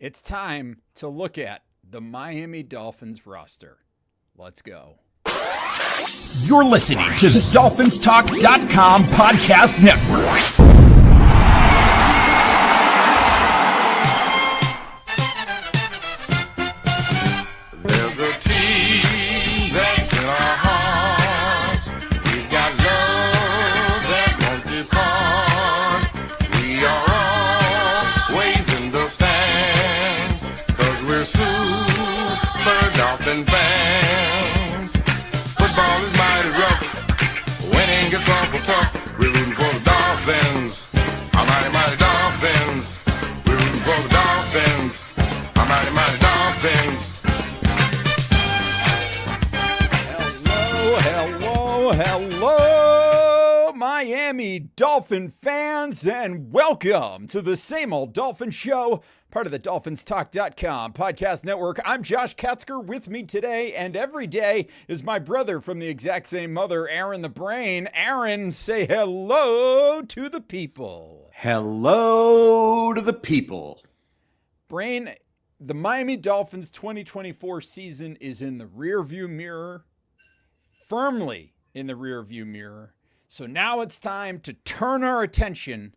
It's time to look at the Miami Dolphins roster. Let's go. You're listening to the DolphinsTalk.com podcast network. There's a team that's in our hearts. We've got love that won't depart. We are always in the stands, 'cause we're super Dolphin fans. Football is mighty rough. Winning gets awful tough. We're rooting for the Dolphins. Our mighty, mighty Dolphins. We're rooting for the Dolphins. Our mighty, mighty Dolphins. Hello, Miami Dolphin fans, and welcome to the Same Old Dolphin Show, part of the DolphinsTalk.com podcast network. I'm Josh Katzker. With me today and every day is my brother from the exact same mother, Aaron the Brain. Aaron, say hello to the people. Hello to the people. Brain, the Miami Dolphins 2024 season is in the rearview mirror, firmly in the rearview mirror. So now it's time to turn our attention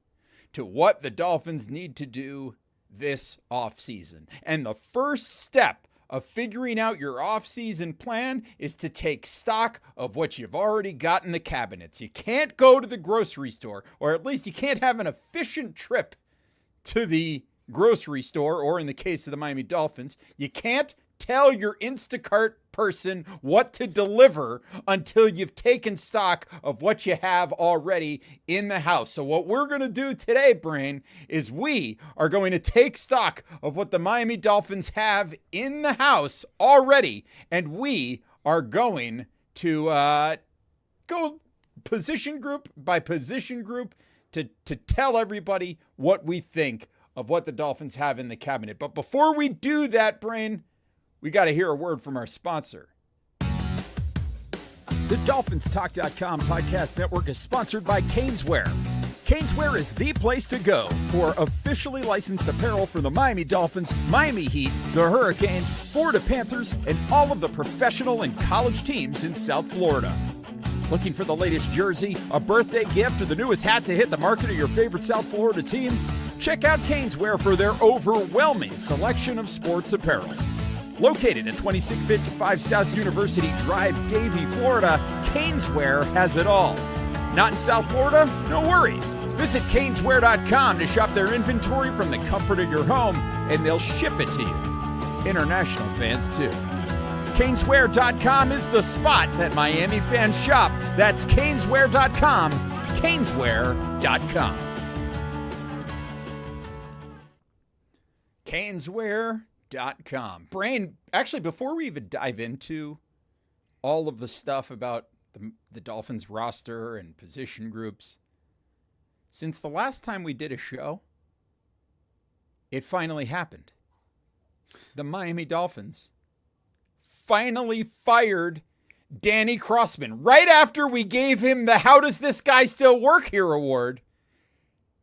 to what the Dolphins need to do this offseason. And the first step of figuring out your offseason plan is to take stock of what you've already got in the cabinets. You can't go to the grocery store, or at least you can't have an efficient trip to the grocery store, or in the case of the Miami Dolphins, you can't tell your Instacart person what to deliver until you've taken stock of what you have already in the house. So what we're going to do today, Brain, is we are going to take stock of what the Miami Dolphins have in the house already, and we are going to go position group by position group to tell everybody what we think of what the Dolphins have in the cabinet. But before we do that, Brain, we got to hear a word from our sponsor. The DolphinsTalk.com podcast network is sponsored by Caneswear. Caneswear is the place to go for officially licensed apparel for the Miami Dolphins, Miami Heat, the Hurricanes, Florida Panthers, and all of the professional and college teams in South Florida. Looking for the latest jersey, a birthday gift, or the newest hat to hit the market of your favorite South Florida team? Check out Caneswear for their overwhelming selection of sports apparel. Located at 2655 South University Drive, Davie, Florida, Caneswear has it all. Not in South Florida? No worries. Visit Caneswear.com to shop their inventory from the comfort of your home, and they'll ship it to you. International fans, too. Caneswear.com is the spot that Miami fans shop. That's Caneswear.com. Caneswear.com. Caneswear.com. Brain, actually, before we even dive into all of the stuff about the Dolphins roster and position groups, since the last time we did a show, it finally happened. The Miami Dolphins finally fired Danny Crossman right after we gave him the "How does this guy still work here" award.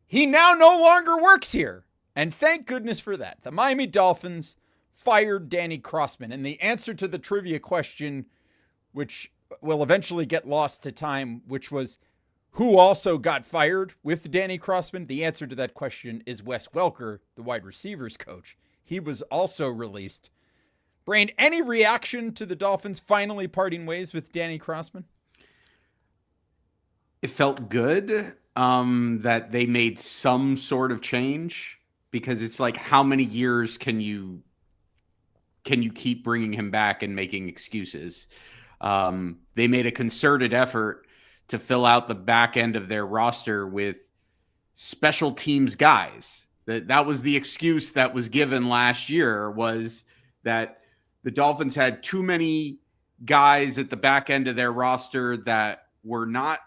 He now no longer works here. And thank goodness for that. The Miami Dolphins fired Danny Crossman. And the answer to the trivia question, which will eventually get lost to time, which was who also got fired with Danny Crossman, the answer to that question is Wes Welker, the wide receivers coach. He was also released. Brain, any reaction to the Dolphins finally parting ways with Danny Crossman? It felt good that they made some sort of change, because it's like, how many years can you keep bringing him back and making excuses? They made a concerted effort to fill out the back end of their roster with special teams guys. That was the excuse that was given last year, was that the Dolphins had too many guys at the back end of their roster that were not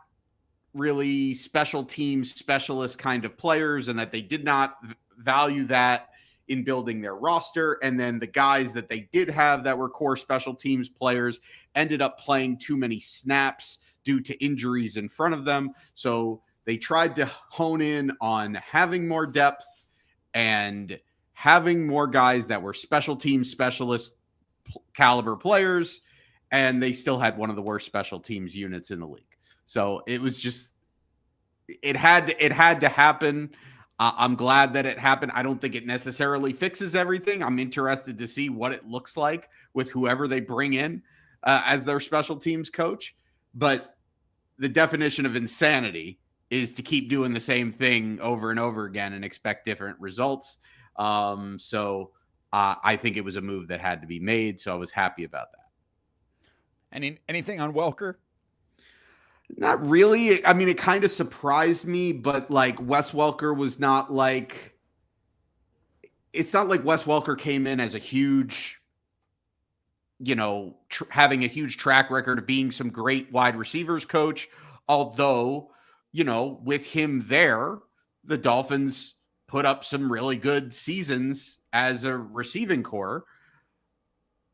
really special teams specialist kind of players, and that they did not value that in building their roster. And then the guys that they did have that were core special teams players ended up playing too many snaps due to injuries in front of them. So they tried to hone in on having more depth and having more guys that were special team specialist caliber players, and they still had one of the worst special teams units in the league. So it was just, it had to happen. I'm glad that it happened. I don't think it necessarily fixes everything. I'm interested to see what it looks like with whoever they bring in as their special teams coach. But the definition of insanity is to keep doing the same thing over and over again and expect different results. So I think it was a move that had to be made. So I was happy about that. Anything on Welker? Not really. I mean, it kind of surprised me, but like Wes Welker was not like, it's not like Wes Welker came in as a huge, having a huge track record of being some great wide receivers coach. Although, with him there, the Dolphins put up some really good seasons as a receiving core.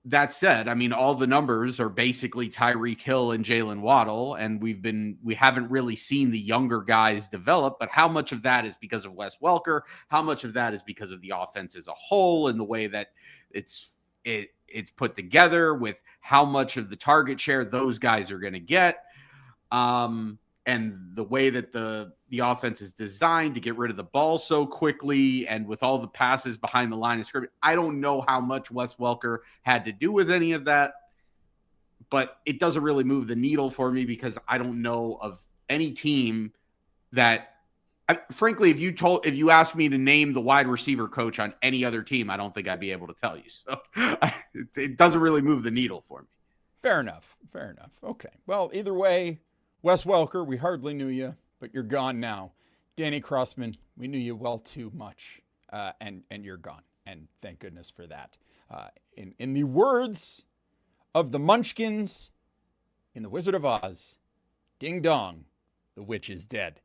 That said, I mean, all the numbers are basically Tyreek Hill and Jalen Waddle, and we haven't really seen the younger guys develop. But how much of that is because of Wes Welker? How much of that is because of the offense as a whole and the way that it's put together, with how much of the target share those guys are going to get, and the way that the offense is designed to get rid of the ball so quickly, and with all the passes behind the line of scrimmage. I don't know how much Wes Welker had to do with any of that, but it doesn't really move the needle for me, because I don't know of any team that, frankly, if you asked me to name the wide receiver coach on any other team, I don't think I'd be able to tell you. So it doesn't really move the needle for me. Fair enough. Okay. Well, either way, Wes Welker, we hardly knew you, but you're gone now. Danny Crossman, we knew you well too much, and you're gone. And thank goodness for that. In the words of the Munchkins in The Wizard of Oz, ding dong, the witch is dead.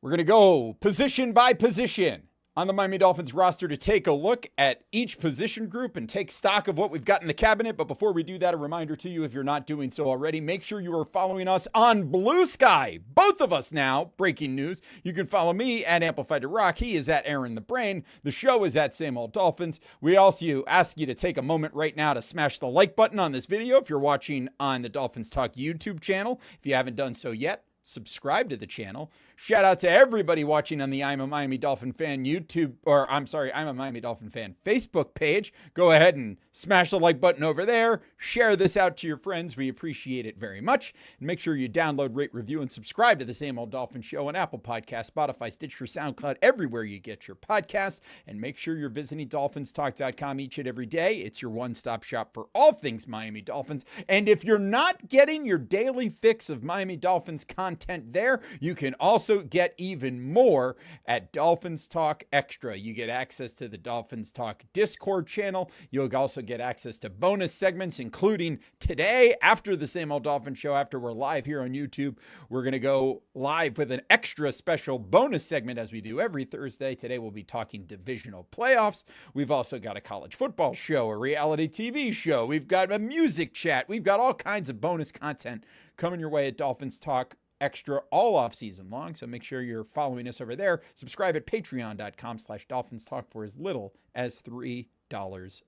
We're going to go position by position on the Miami Dolphins roster to take a look at each position group and take stock of what we've got in the cabinet. But before we do that, a reminder to you, if you're not doing so already, make sure you are following us on Blue Sky. Both of us now. Breaking news. You can follow me at Amplified to Rock. He is at Aaron the Brain. The show is at Same Old Dolphins. We also ask you to take a moment right now to smash the like button on this video if you're watching on the Dolphins Talk YouTube channel. If you haven't done so yet, subscribe to the channel. Shout out to everybody watching on the I'm a Miami Dolphin Fan I'm a Miami Dolphin Fan Facebook page. Go ahead and smash the like button over there. Share this out to your friends. We appreciate it very much. And make sure you download, rate, review, and subscribe to the Same Old Dolphin Show on Apple Podcasts, Spotify, Stitcher, SoundCloud, everywhere you get your podcasts. And make sure you're visiting DolphinsTalk.com each and every day. It's your one-stop shop for all things Miami Dolphins. And if you're not getting your daily fix of Miami Dolphins content there, you can also get even more at Dolphins Talk Extra. You get access to the Dolphins Talk Discord channel. You'll also get access to bonus segments, including today, after the Same Old Dolphin Show, after we're live here on YouTube. We're going to go live with an extra special bonus segment as we do every Thursday. Today we'll be talking divisional playoffs. We've also got a college football show, a reality TV show. We've got a music chat. We've got all kinds of bonus content coming your way at Dolphins Talk Extra all off season long. So make sure you're following us over there. Subscribe at patreon.com/Dolphins Talk for as little as $3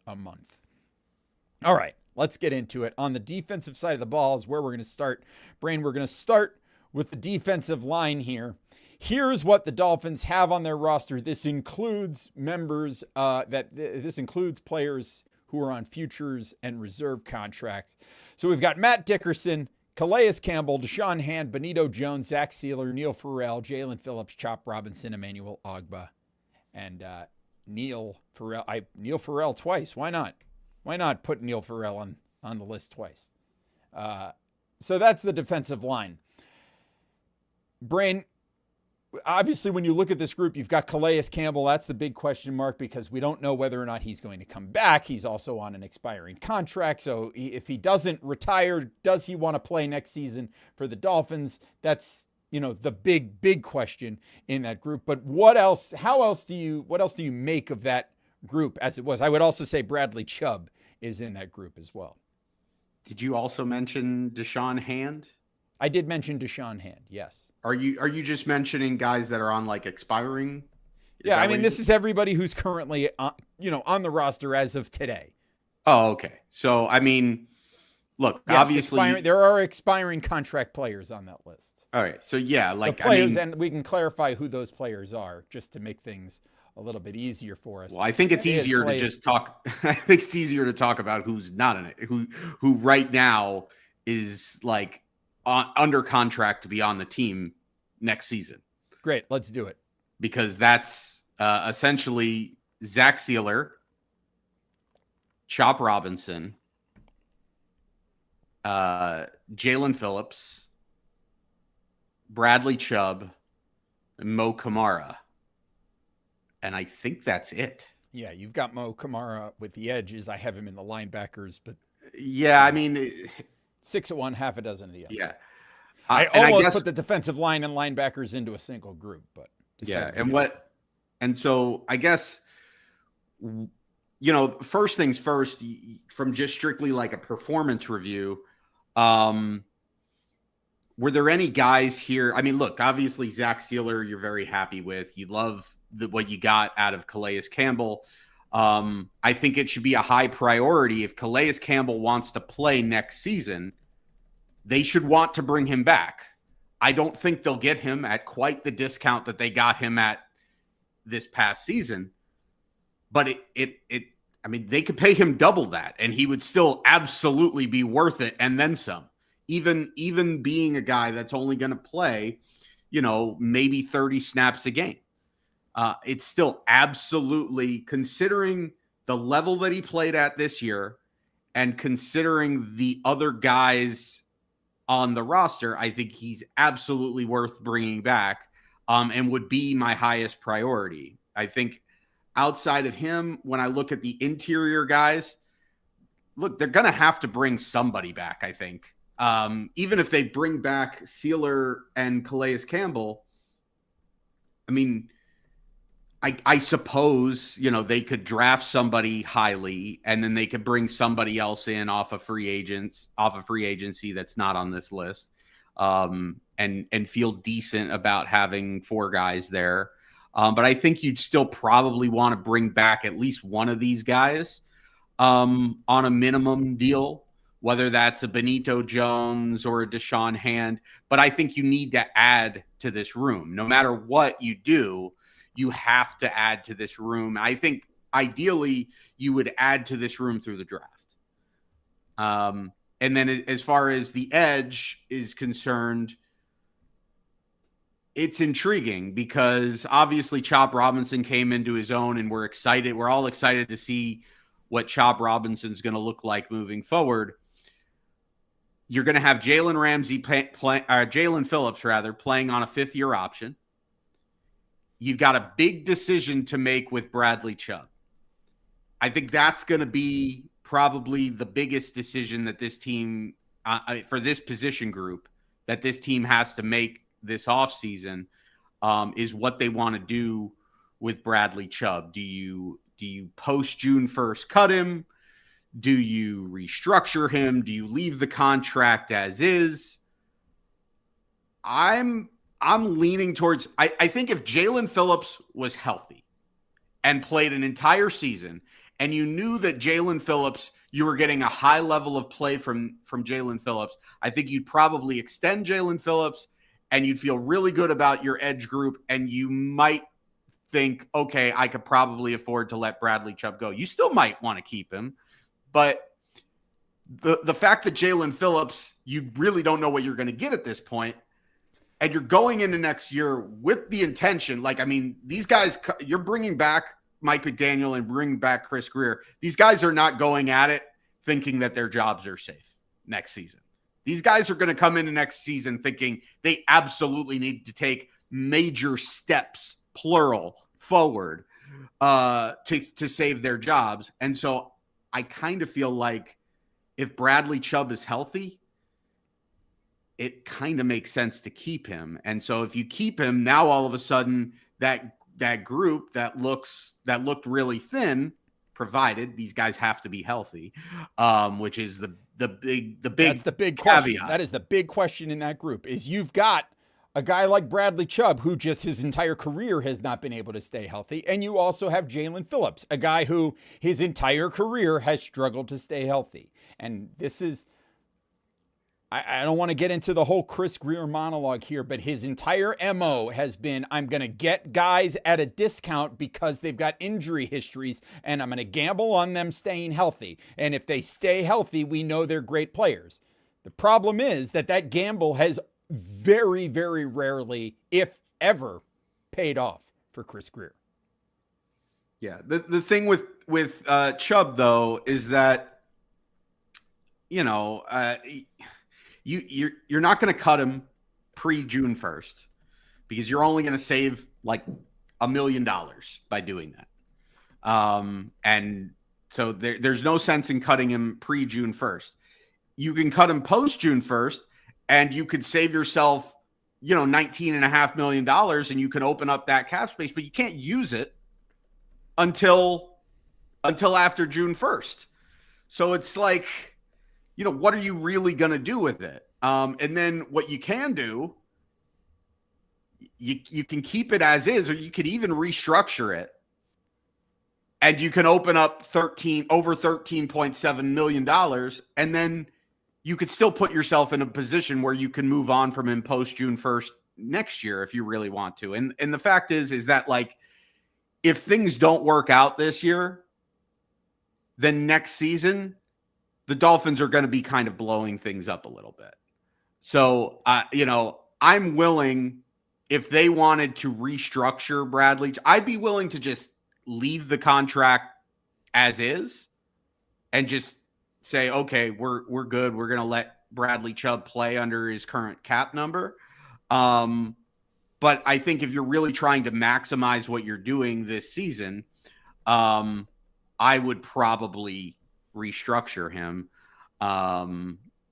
a month. All right, let's get into it. On the defensive side of the ball is where we're going to start. Brain, we're going to start with the defensive line here. Here's what the Dolphins have on their roster. This includes this includes players who are on futures and reserve contracts. So we've got Matt Dickerson, Calais Campbell, Deshaun Hand, Benito Jones, Zach Sealer, Neil Farrell, Jalen Phillips, Chop Robinson, Emmanuel Ogba, and Neil Farrell twice. Why not? Why not put Neil Farrell on the list twice? So that's the defensive line. Brain, obviously, when you look at this group, you've got Calais Campbell. That's the big question mark because we don't know whether or not he's going to come back. He's also on an expiring contract. So if he doesn't retire, does he want to play next season for the Dolphins? That's, the big question in that group. But what else do you make of that group as it was? I would also say Bradley Chubb is in that group as well. Did you also mention Deshaun Hand? I did mention Deshaun Hand, yes. Are you just mentioning guys that are on like expiring Yeah, I mean, this is everybody who's currently, on the roster as of today. Oh, okay. So, I mean, look, Yes, obviously there are expiring contract players on that list. All right. So, yeah, like, The players, I mean, and we can clarify who those players are just to make things a little bit easier for us. well, I think it's easier to just talk. I think it's easier to talk about who's not in it, who right now is like under contract to be on the team next season. Great. Let's do it. Because that's essentially Zach Sealer, Chop Robinson, Jalen Phillips, Bradley Chubb, and Mo Kamara. And I think that's it. Yeah, you've got Mo Kamara with the edges. I have him in the linebackers, but yeah, I mean, 6 at one, half a dozen of the other. Yeah. I almost put the defensive line and linebackers into a single group, but yeah. And so I guess, first things first, from just strictly like a performance review, were there any guys here? I mean, look, obviously Zach Sealer, you're very happy with. You love what you got out of Calais Campbell. I think it should be a high priority. If Calais Campbell wants to play next season, they should want to bring him back. I don't think they'll get him at quite the discount that they got him at this past season, but I mean, they could pay him double that and he would still absolutely be worth it. And then some, even being a guy that's only going to play, maybe 30 snaps a game. It's still absolutely, considering the level that he played at this year and considering the other guys on the roster, I think he's absolutely worth bringing back, and would be my highest priority. I think outside of him, when I look at the interior guys, look, they're going to have to bring somebody back, I think. Even if they bring back Sealer and Calais Campbell, I mean, I suppose, they could draft somebody highly and then they could bring somebody else in off of free agency that's not on this list, and feel decent about having 4 guys there. But I think you'd still probably want to bring back at least one of these guys on a minimum deal, whether that's a Benito Jones or a Deshaun Hand. But I think you need to add to this room. No matter what you do, you have to add to this room. I think ideally you would add to this room through the draft. And then as far as the edge is concerned, it's intriguing because obviously Chop Robinson came into his own and we're excited. We're all excited to see what Chop Robinson's going to look like moving forward. You're going to have Jalen Phillips playing on a 5th-year option. You've got a big decision to make with Bradley Chubb. I think that's going to be probably the biggest decision that this team, for this position group, that this team has to make this offseason, is what they want to do with Bradley Chubb. Do you post June 1st cut him? Do you restructure him? Do you leave the contract as is? I'm leaning towards, I think if Jalen Phillips was healthy and played an entire season and you knew that Jalen Phillips, you were getting a high level of play from Jalen Phillips, I think you'd probably extend Jalen Phillips and you'd feel really good about your edge group. And you might think, okay, I could probably afford to let Bradley Chubb go. You still might want to keep him, but the fact that Jalen Phillips, you really don't know what you're going to get at this point. And you're going into next year with the intention, these guys, you're bringing back Mike McDaniel and bringing back Chris Greer. These guys are not going at it thinking that their jobs are safe next season. These guys are going to come into next season thinking they absolutely need to take major steps, plural, forward to save their jobs. And so I kind of feel like if Bradley Chubb is healthy, it kind of makes sense to keep him. And so if you keep him, now all of a sudden that group that looked really thin, provided these guys have to be healthy, which is the big that's the big caveat. question. That is the big question in that group, is you've got a guy like Bradley Chubb, who just his entire career has not been able to stay healthy. And you also have Jalen Phillips, a guy who his entire career has struggled to stay healthy. And this is, I don't want to get into the whole Chris Greer monologue here, but his entire MO has been, I'm going to get guys at a discount because they've got injury histories, and I'm going to gamble on them staying healthy. And if they stay healthy, we know they're great players. The problem is that gamble has very, very rarely, if ever, paid off for Chris Greer. Yeah. The thing with Chubb, though, is that, you're not going to cut him pre-June 1st because you're only going to save like $1 million by doing that. And so there's no sense in cutting him pre-June 1st. You can cut him post-June 1st, and you could save yourself, $19.5 million, and you can open up that cap space, but you can't use it until after June 1st. So it's like, what are you really going to do with it? And then what you can do, you can keep it as is, or you could even restructure it. And you can open up over $13.7 million. And then you could still put yourself in a position where you can move on from him post June 1st next year if you really want to. And the fact is that, like, if things don't work out this year, then next season, the Dolphins are going to be kind of blowing things up a little bit. So, I'm willing, if they wanted to restructure Bradley, I'd be willing to just leave the contract as is and just say, okay, we're good. We're going to let Bradley Chubb play under his current cap number. But I think if you're really trying to maximize what you're doing this season, I would probably restructure him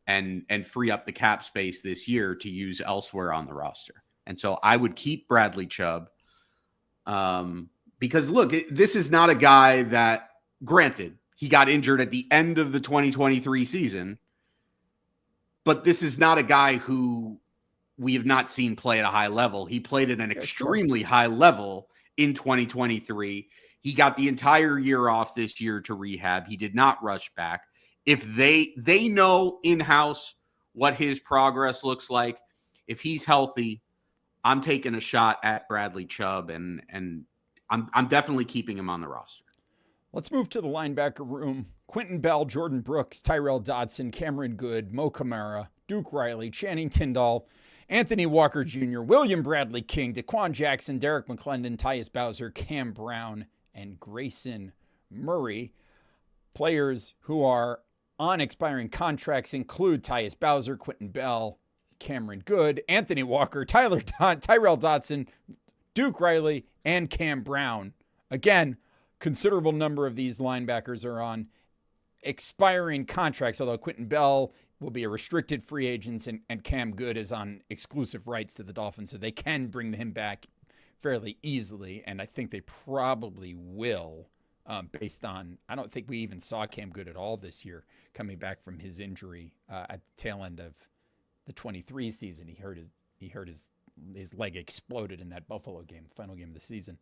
and free up the cap space this year to use elsewhere on the roster. And so I would keep Bradley Chubb because, look, this is not a guy that, granted, he got injured at the end of the 2023 season, but this is not a guy who we have not seen play at a high level. He played at an extremely high level in 2023. He got the entire year off this year to rehab. He did not rush back. If they know in-house what his progress looks like, if he's healthy, I'm taking a shot at Bradley Chubb, and I'm definitely keeping him on the roster. Let's move to the linebacker room. Quentin Bell, Jordan Brooks, Tyrell Dodson, Cameron Good, Mo Kamara, Duke Riley, Channing Tindall, Anthony Walker Jr., William Bradley King, Daquan Jackson, Derek McClendon, Tyus Bowser, Cam Brown, and Grayson Murray. Players who are on expiring contracts include Tyus Bowser, Quentin Bell, Cameron Good, Anthony Walker, Tyrell Dodson, Duke Riley, and Cam Brown. Again, considerable number of these linebackers are on expiring contracts, although Quentin Bell will be a restricted free agent and Cam Good is on exclusive rights to the Dolphins, so they can bring him back fairly easily, and I think they probably will, based on, I don't think we even saw Cam Good at all this year coming back from his injury at the tail end of the 23 season. He hurt his leg exploded in that Buffalo game, the final game of the season.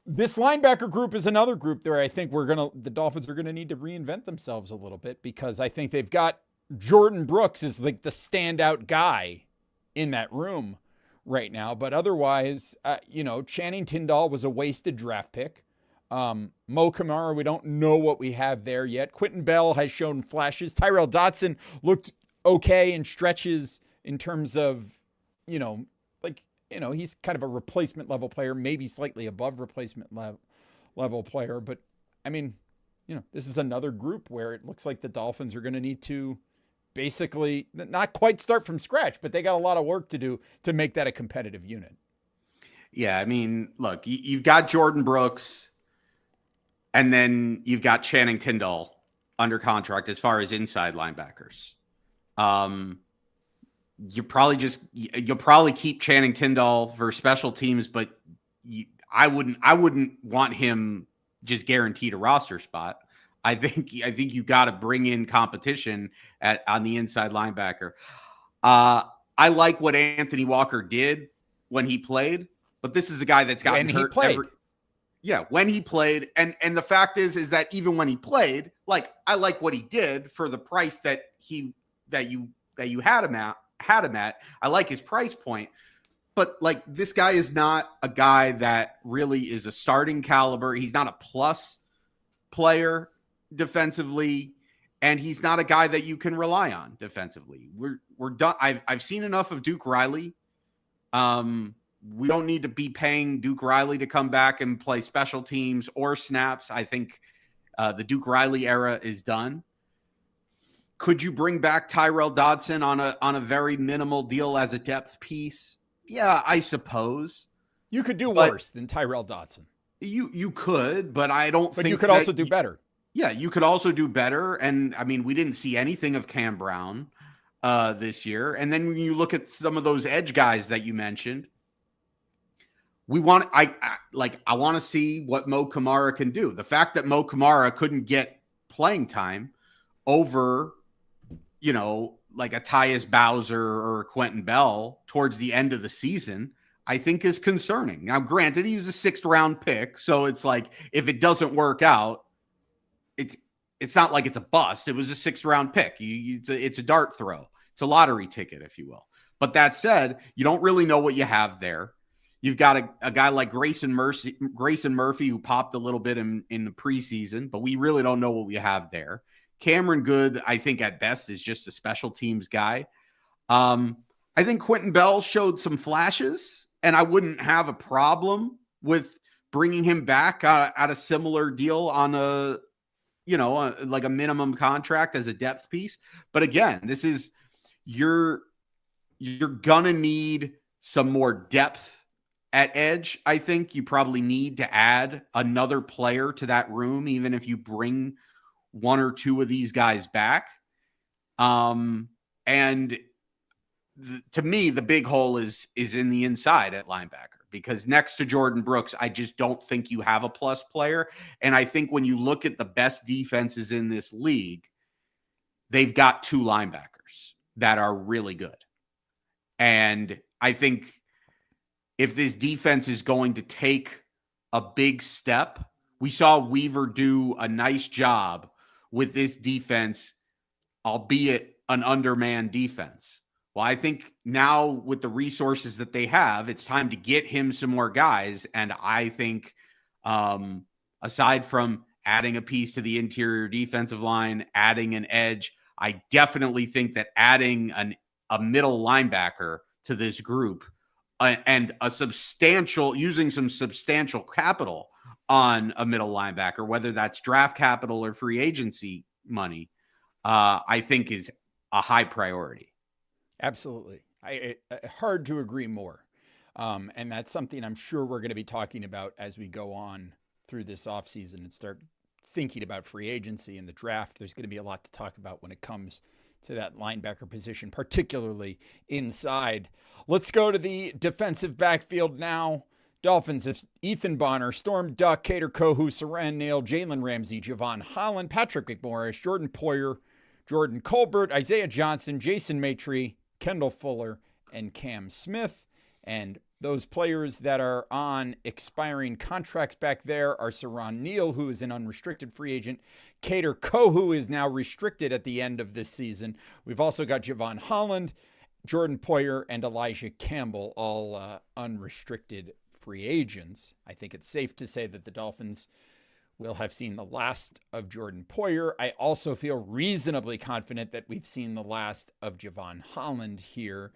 This linebacker group is another group there. I think the Dolphins are going to need to reinvent themselves a little bit, because I think they've got Jordan Brooks is like the standout guy in that room right now. But otherwise, Channing Tindall was a wasted draft pick. Mo Kamara, we don't know what we have there yet. Quentin Bell has shown flashes. Tyrell Dodson looked okay in stretches in terms of, he's kind of a replacement level player, maybe slightly above replacement level player. But I mean, this is another group where it looks like the Dolphins are going to need to basically not quite start from scratch, but they got a lot of work to do to make that a competitive unit. Yeah. I mean, look, you've got Jordan Brooks, and then you've got Channing Tindall under contract as far as inside linebackers. You'll probably keep Channing Tindall for special teams, but I wouldn't want him just guaranteed a roster spot. I think you got to bring in competition on the inside linebacker. I I like what Anthony Walker did when he played, but this is a guy that's gotten hurt when he played. And the fact is that even when he played, like, I like what he did for the price that you had him at. I like his price point, but like, this guy is not a guy that really is a starting caliber. He's not a plus player defensively, and he's not a guy that you can rely on defensively. We're done. I've seen enough of Duke Riley. We don't need to be paying Duke Riley to come back and play special teams or snaps. I think the Duke Riley era is done. Could you bring back Tyrell Dodson on a very minimal deal as a depth piece? Yeah, I suppose. You could do worse than Tyrell Dodson. You could, but I don't think you could also do better. Yeah, you could also do better. And I mean, we didn't see anything of Cam Brown this year. And then when you look at some of those edge guys that you mentioned, I want to see what Mo Kamara can do. The fact that Mo Kamara couldn't get playing time over, like a Tyus Bowser or Quentin Bell towards the end of the season, I think is concerning. Now, granted, he was a 6th round pick. So it's like, if it doesn't work out, it's not like it's a bust. It was a 6th round pick. It's a dart throw. It's a lottery ticket, if you will. But that said, you don't really know what you have there. You've got a guy like Grayson Murphy, who popped a little bit in the preseason, but we really don't know what we have there. Cameron Good, I think at best, is just a special teams guy. I think Quentin Bell showed some flashes, and I wouldn't have a problem with bringing him back at a similar deal on like a minimum contract as a depth piece. But again, this is you're gonna need some more depth at edge. I think you probably need to add another player to that room, even if you bring 1 or 2 of these guys back. To me, the big hole is in the inside at linebacker, because next to Jordan Brooks, I just don't think you have a plus player. And I think when you look at the best defenses in this league, they've got 2 linebackers that are really good. And I think if this defense is going to take a big step, we saw Weaver do a nice job with this defense, albeit an undermanned defense. Well, I think now with the resources that they have, it's time to get him some more guys. And I think aside from adding a piece to the interior defensive line, adding an edge, I definitely think that adding a middle linebacker to this group and using some substantial capital on a middle linebacker, whether that's draft capital or free agency money, I think is a high priority. Absolutely. Hard to agree more. And that's something I'm sure we're going to be talking about as we go on through this offseason and start thinking about free agency and the draft. There's going to be a lot to talk about when it comes to that linebacker position, particularly inside. Let's go to the defensive backfield now. Dolphins, it's Ethan Bonner, Storm Duck, Cater Kohu, Saran Neal, Jalen Ramsey, Javon Holland, Patrick McMorris, Jordan Poyer, Jordan Colbert, Isaiah Johnson, Jason Maitre, Kendall Fuller, and Cam Smith. And those players that are on expiring contracts back there are Saran Neal, who is an unrestricted free agent. Cater Kohu is now restricted at the end of this season. We've also got Javon Holland, Jordan Poyer, and Elijah Campbell, all unrestricted free agents. I think it's safe to say that the Dolphins will have seen the last of Jordan Poyer. I also feel reasonably confident that we've seen the last of Javon Holland here.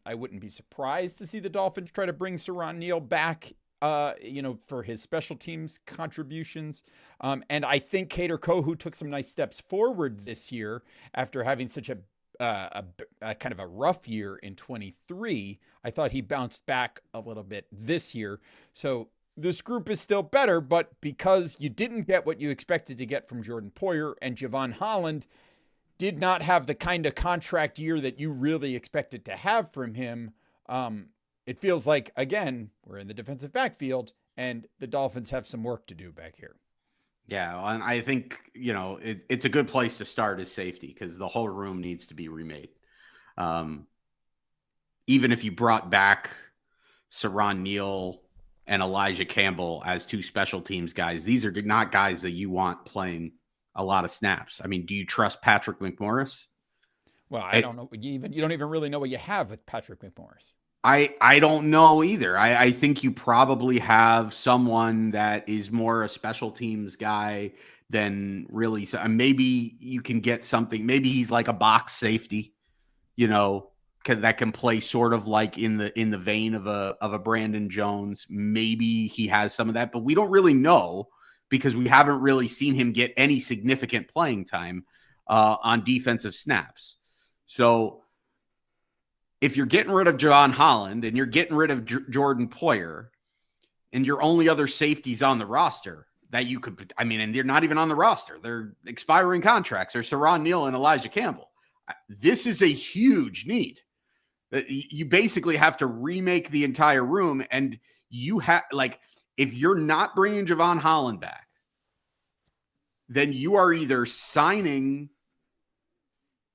I wouldn't be surprised to see the Dolphins try to bring Saran Neal back, for his special teams contributions. And I think Cater Kohu took some nice steps forward this year after having such a kind of a rough year in 23. I thought he bounced back a little bit this year. So this group is still better, but because you didn't get what you expected to get from Jordan Poyer, and Javon Holland did not have the kind of contract year that you really expected to have from him, it feels like, again, we're in the defensive backfield and the Dolphins have some work to do back here. Yeah, and I think, it's a good place to start is safety, because the whole room needs to be remade. even if you brought back Saron Neal and Elijah Campbell as two special teams guys, these are not guys that you want playing a lot of snaps. I mean, do you trust Patrick McMorris? Well, I don't know. You don't even really know what you have with Patrick McMorris. I don't know either. I think you probably have someone that is more a special teams guy than really. Maybe you can get something. Maybe he's like a box safety, that can play sort of like in the vein of a Brandon Jones. Maybe he has some of that, but we don't really know because we haven't really seen him get any significant playing time on defensive snaps. So if you're getting rid of John Holland and you're getting rid of Jordan Poyer and your only other safeties on the roster that you could, and they're not even on the roster, they're expiring contracts, they're Saron Neal and Elijah Campbell. This is a huge need. You basically have to remake the entire room, and you have, if you're not bringing Javon Holland back, then you are either signing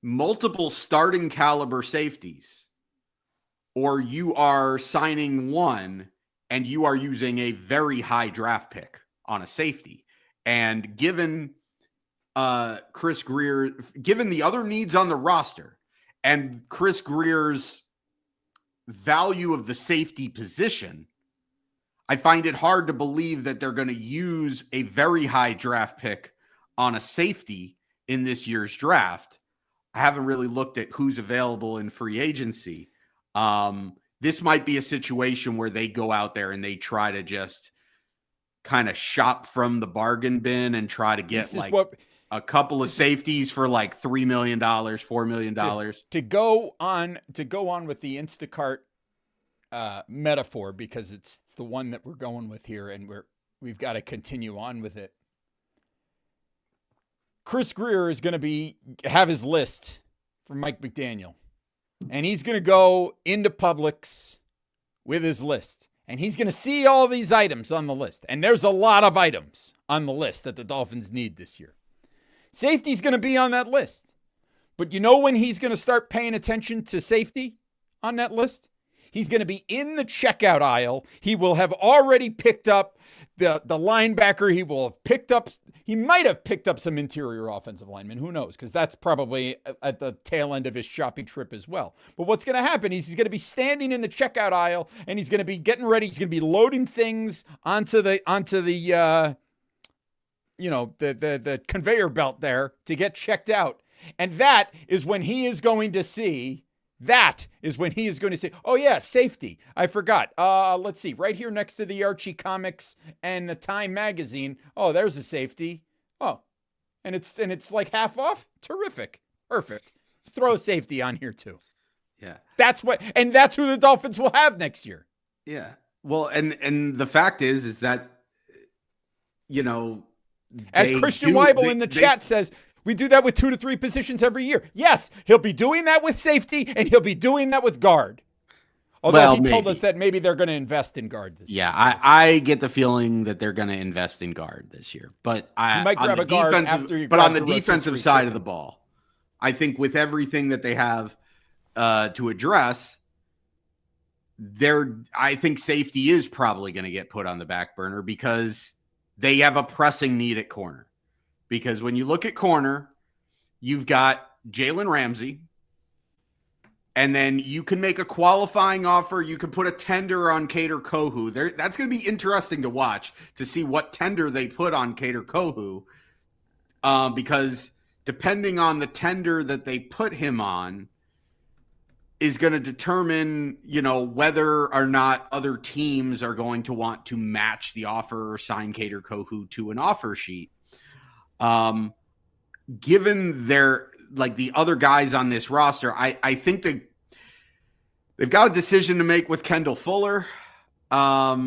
multiple starting caliber safeties, or you are signing one and you are using a very high draft pick on a safety. And given Chris Greer, given the other needs on the roster and Chris Greer's value of the safety position, I find it hard to believe that they're going to use a very high draft pick on a safety in this year's draft. I haven't really looked at who's available in free agency. This might be a situation where they go out there and they try to just kind of shop from the bargain bin and try to get a couple of safeties for like $3 million, $4 million. To go on with the Instacart metaphor, because it's the one that we're going with here, and we've got to continue on with it. Chris Greer is going to have his list from Mike McDaniel, and he's going to go into Publix with his list, and he's going to see all these items on the list, and there's a lot of items on the list that the Dolphins need this year. Safety's going to be on that list, but you know when he's going to start paying attention to safety on that list? He's going to be in the checkout aisle. He will have already picked up the linebacker. He might have picked up some interior offensive linemen. Who knows? Because that's probably at the tail end of his shopping trip as well. But what's going to happen is he's going to be standing in the checkout aisle, and he's going to be getting ready. He's going to be loading things onto the conveyor belt there to get checked out. And that is when he is going to see. Oh yeah, safety. I forgot. Let's see. Right here next to the Archie Comics and the Time magazine. Oh, there's a safety. Oh, and it's like half off. Terrific. Perfect. Throw a safety on here too. Yeah. That's who the Dolphins will have next year. Yeah. Well, and the fact is that, as Christian Weibel in the chat says, we do that with 2 to 3 positions every year. Yes, he'll be doing that with safety, and he'll be doing that with guard. Although he told us that maybe they're going to invest in guard this year. Yeah, I get the feeling that they're going to invest in guard this year. But he might grab a guard after he on the defensive side of the ball, I think with everything that they have to address, I think safety is probably going to get put on the back burner because they have a pressing need at corner. Because when you look at corner, you've got Jalen Ramsey, and then you can make a qualifying offer. You can put a tender on Kader Kohu. That's going to be interesting to watch, to see what tender they put on Kader Kohu, because depending on the tender that they put him on is going to determine, whether or not other teams are going to want to match the offer or sign Kader Kohu to an offer sheet. Given the other guys on this roster, I think they've got a decision to make with Kendall Fuller. I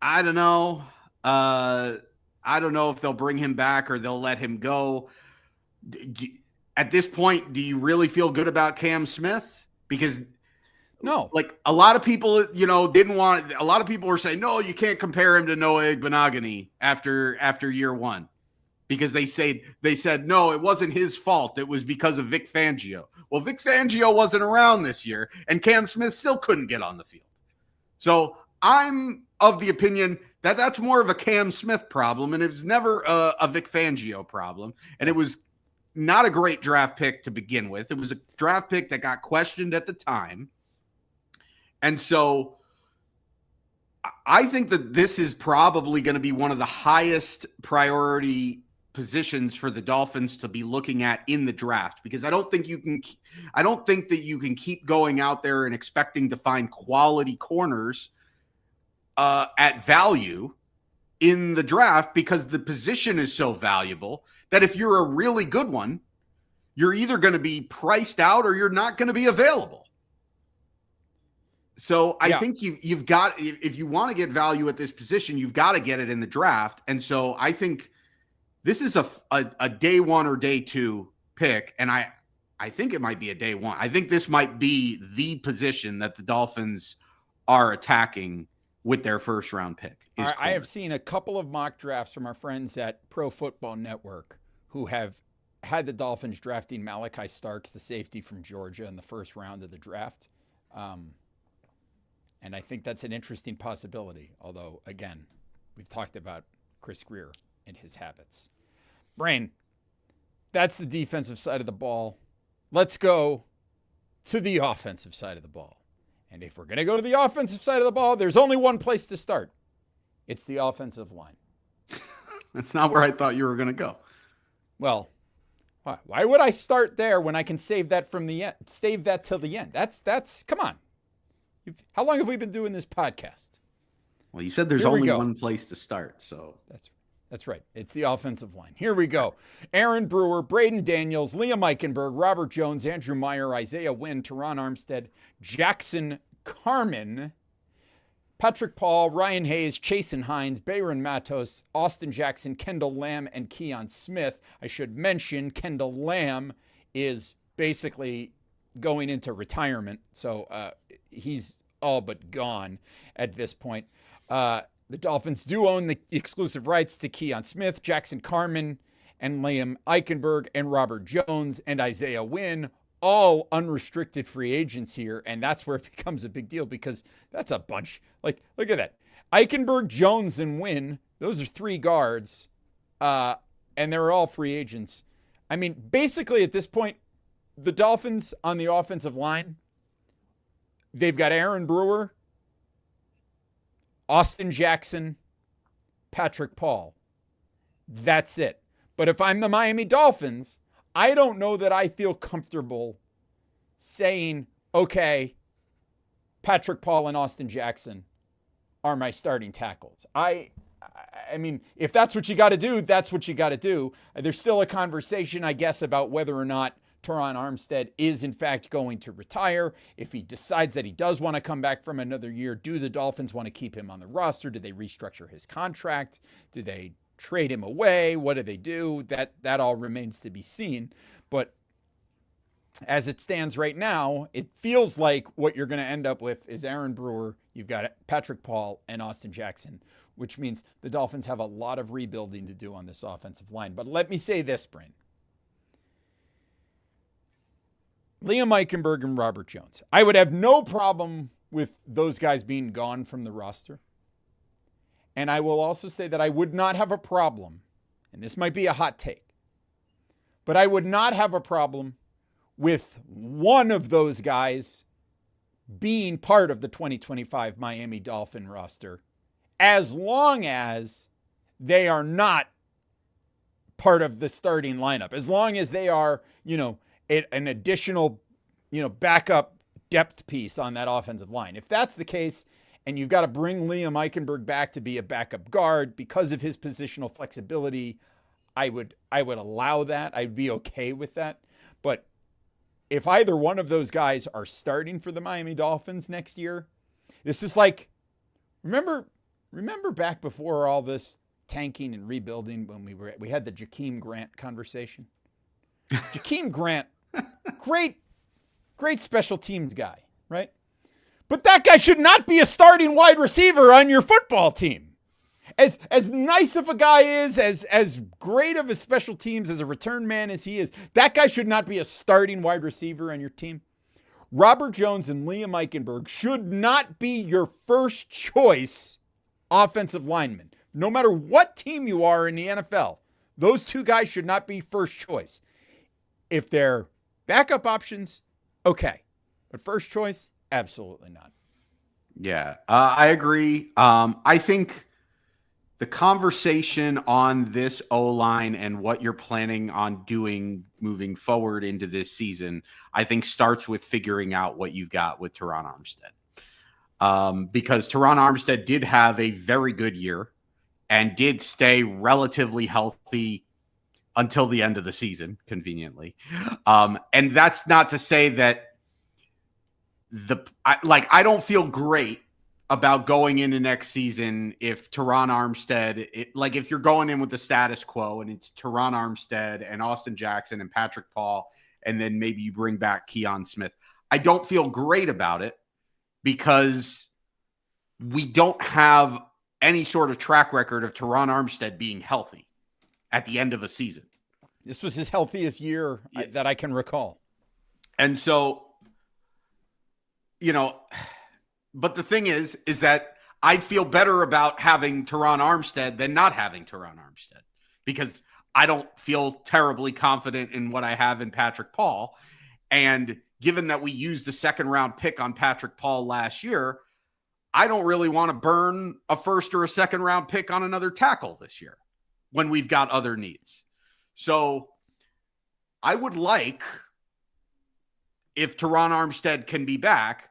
don't know. I don't know if they'll bring him back or they'll let him go. At this point, do you really feel good about Cam Smith? Because no, a lot of people, didn't want. A lot of people were saying, no, you can't compare him to Noah Igbenogany after year one. Because they said, no, it wasn't his fault. It was because of Vic Fangio. Well, Vic Fangio wasn't around this year, and Cam Smith still couldn't get on the field. So I'm of the opinion that that's more of a Cam Smith problem, and it was never a Vic Fangio problem. And it was not a great draft pick to begin with. It was a draft pick that got questioned at the time. And so I think that this is probably going to be one of the highest priority positions for the Dolphins to be looking at in the draft, because I don't think that you can keep going out there and expecting to find quality corners at value in the draft, because the position is so valuable that if you're a really good one, you're either going to be priced out or you're not going to be available. So I think you've got, if you want to get value at this position, you've got to get it in the draft. And so I think this is a day one or day two pick. And I think it might be a day one. I think this might be the position that the Dolphins are attacking with their first round pick. I have seen a couple of mock drafts from our friends at Pro Football Network who have had the Dolphins drafting Malachi Starks, the safety from Georgia, in the first round of the draft. And I think that's an interesting possibility. Although, again, we've talked about Chris Greer and his habits. Brain, that's the defensive side of the ball. Let's go to the offensive side of the ball. And if we're going to go to the offensive side of the ball, there's only one place to start. It's the offensive line. That's not where I thought you were going to go. Well, why would I start there when I can save that from the end? Save that till the end. That's come on. How long have we been doing this podcast? Well, you said there's only one place to start, so that's right. It's the offensive line. Here we go. Aaron Brewer, Braden Daniels, Liam Eichenberg, Robert Jones, Andrew Meyer, Isaiah Wynn, Teron Armstead, Jackson Carman, Patrick Paul, Ryan Hayes, Chasen Hines, Bayron Matos, Austin Jackson, Kendall Lamb, and Keon Smith. I should mention Kendall Lamb is basically going into retirement, so he's all but gone at this point. The Dolphins do own the exclusive rights to Keon Smith, Jackson Carman, and Liam Eichenberg, and Robert Jones, and Isaiah Wynn, all unrestricted free agents here, and that's where it becomes a big deal, because that's a bunch. Like, look at that. Eichenberg, Jones, and Wynn, those are three guards, and they're all free agents. I mean, basically at this point, the Dolphins on the offensive line, they've got Aaron Brewer, Austin Jackson, Patrick Paul. That's it. But if I'm the Miami Dolphins, I don't know that I feel comfortable saying, okay, Patrick Paul and Austin Jackson are my starting tackles. I mean, if that's what you got to do, that's what you got to do. There's still a conversation, I guess, about whether or not Teron Armstead is in fact going to retire. If he decides that he does want to come back from another year, do the Dolphins want to keep him on the roster? Do they restructure his contract? Do they trade him away? What do they do? That all remains to be seen. But as it stands right now, it feels like what you're going to end up with is Aaron Brewer, you've got Patrick Paul, and Austin Jackson, which means the Dolphins have a lot of rebuilding to do on this offensive line. But let me say this, Brain. Liam Eichenberg and Robert Jones. I would have no problem with those guys being gone from the roster. And I will also say that I would not have a problem, and this might be a hot take, but I would not have a problem with one of those guys being part of the 2025 Miami Dolphin roster, as long as they are not part of the starting lineup, as long as they are, an additional, backup depth piece on that offensive line. If that's the case, and you've got to bring Liam Eichenberg back to be a backup guard because of his positional flexibility, I would allow that. I'd be okay with that. But if either one of those guys are starting for the Miami Dolphins next year, this is like, remember back before all this tanking and rebuilding when we had the Jakeem Grant conversation? Jakeem Grant, great special teams guy, right? But that guy should not be a starting wide receiver on your football team. As nice of a guy is, as great of a special teams as a return man as he is, that guy should not be a starting wide receiver on your team. Robert Jones and Liam Eichenberg should not be your first choice offensive linemen. No matter what team you are in the NFL, those two guys should not be first choice. If they're backup options, okay. But first choice, absolutely not. Yeah, I agree. I think the conversation on this O-line and what you're planning on doing moving forward into this season, I think starts with figuring out what you've got with Teron Armstead. Because Teron Armstead did have a very good year and did stay relatively healthy until the end of the season, conveniently. And that's not to say that I don't feel great about going into next season if Teron Armstead, if you're going in with the status quo and it's Teron Armstead and Austin Jackson and Patrick Paul, and then maybe you bring back Keon Smith. I don't feel great about it because we don't have any sort of track record of Teron Armstead being healthy at the end of a season. This was his healthiest year that I can recall. And so, but the thing is that I'd feel better about having Teron Armstead than not having Teron Armstead because I don't feel terribly confident in what I have in Patrick Paul. And given that we used a second round pick on Patrick Paul last year, I don't really want to burn a first or a second round pick on another tackle this year when we've got other needs. So I would like, if Teron Armstead can be back,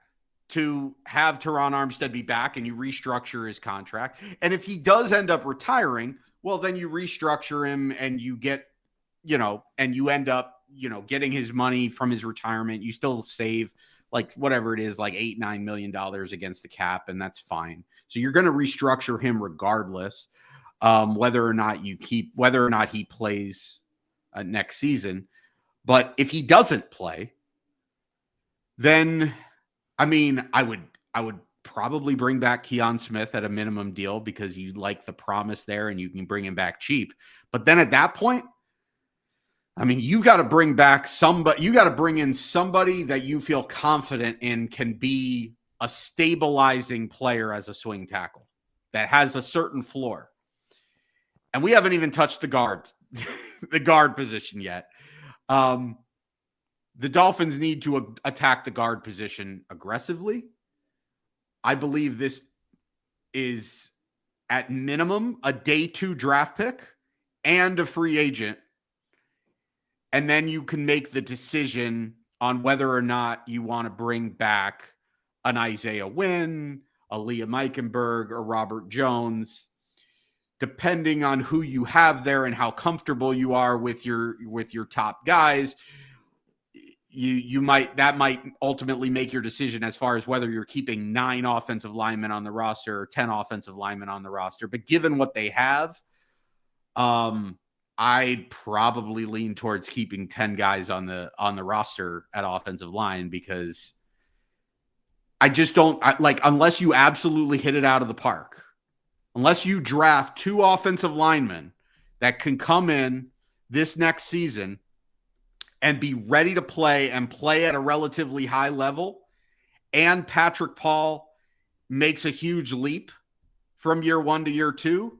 to have Teron Armstead be back and you restructure his contract. And if he does end up retiring, well, then you restructure him and you get, and you end up, getting his money from his retirement. You still save whatever it is, like $8-9 million against the cap, and that's fine. So you're going to restructure him regardless, whether or not he plays next season. But if he doesn't play, then I would probably bring back Keon Smith at a minimum deal because you like the promise there and you can bring him back cheap. But then at that point, you've got to bring back somebody. You got to bring in somebody that you feel confident in can be a stabilizing player as a swing tackle that has a certain floor. And we haven't even touched the guard position yet. The Dolphins need to attack the guard position aggressively. I believe this is at minimum a day 2 draft pick and a free agent. And then you can make the decision on whether or not you want to bring back an Isaiah Wynn, a Liam Eichenberg, or Robert Jones, depending on who you have there and how comfortable you are with your top guys. That might ultimately make your decision as far as whether you're keeping 9 offensive linemen on the roster or 10 offensive linemen on the roster. But given what they have, I'd probably lean towards keeping 10 guys on the roster at offensive line because I just don't unless you absolutely hit it out of the park, unless you draft 2 offensive linemen that can come in this next season and be ready to play and play at a relatively high level, and Patrick Paul makes a huge leap from year 1 to year 2,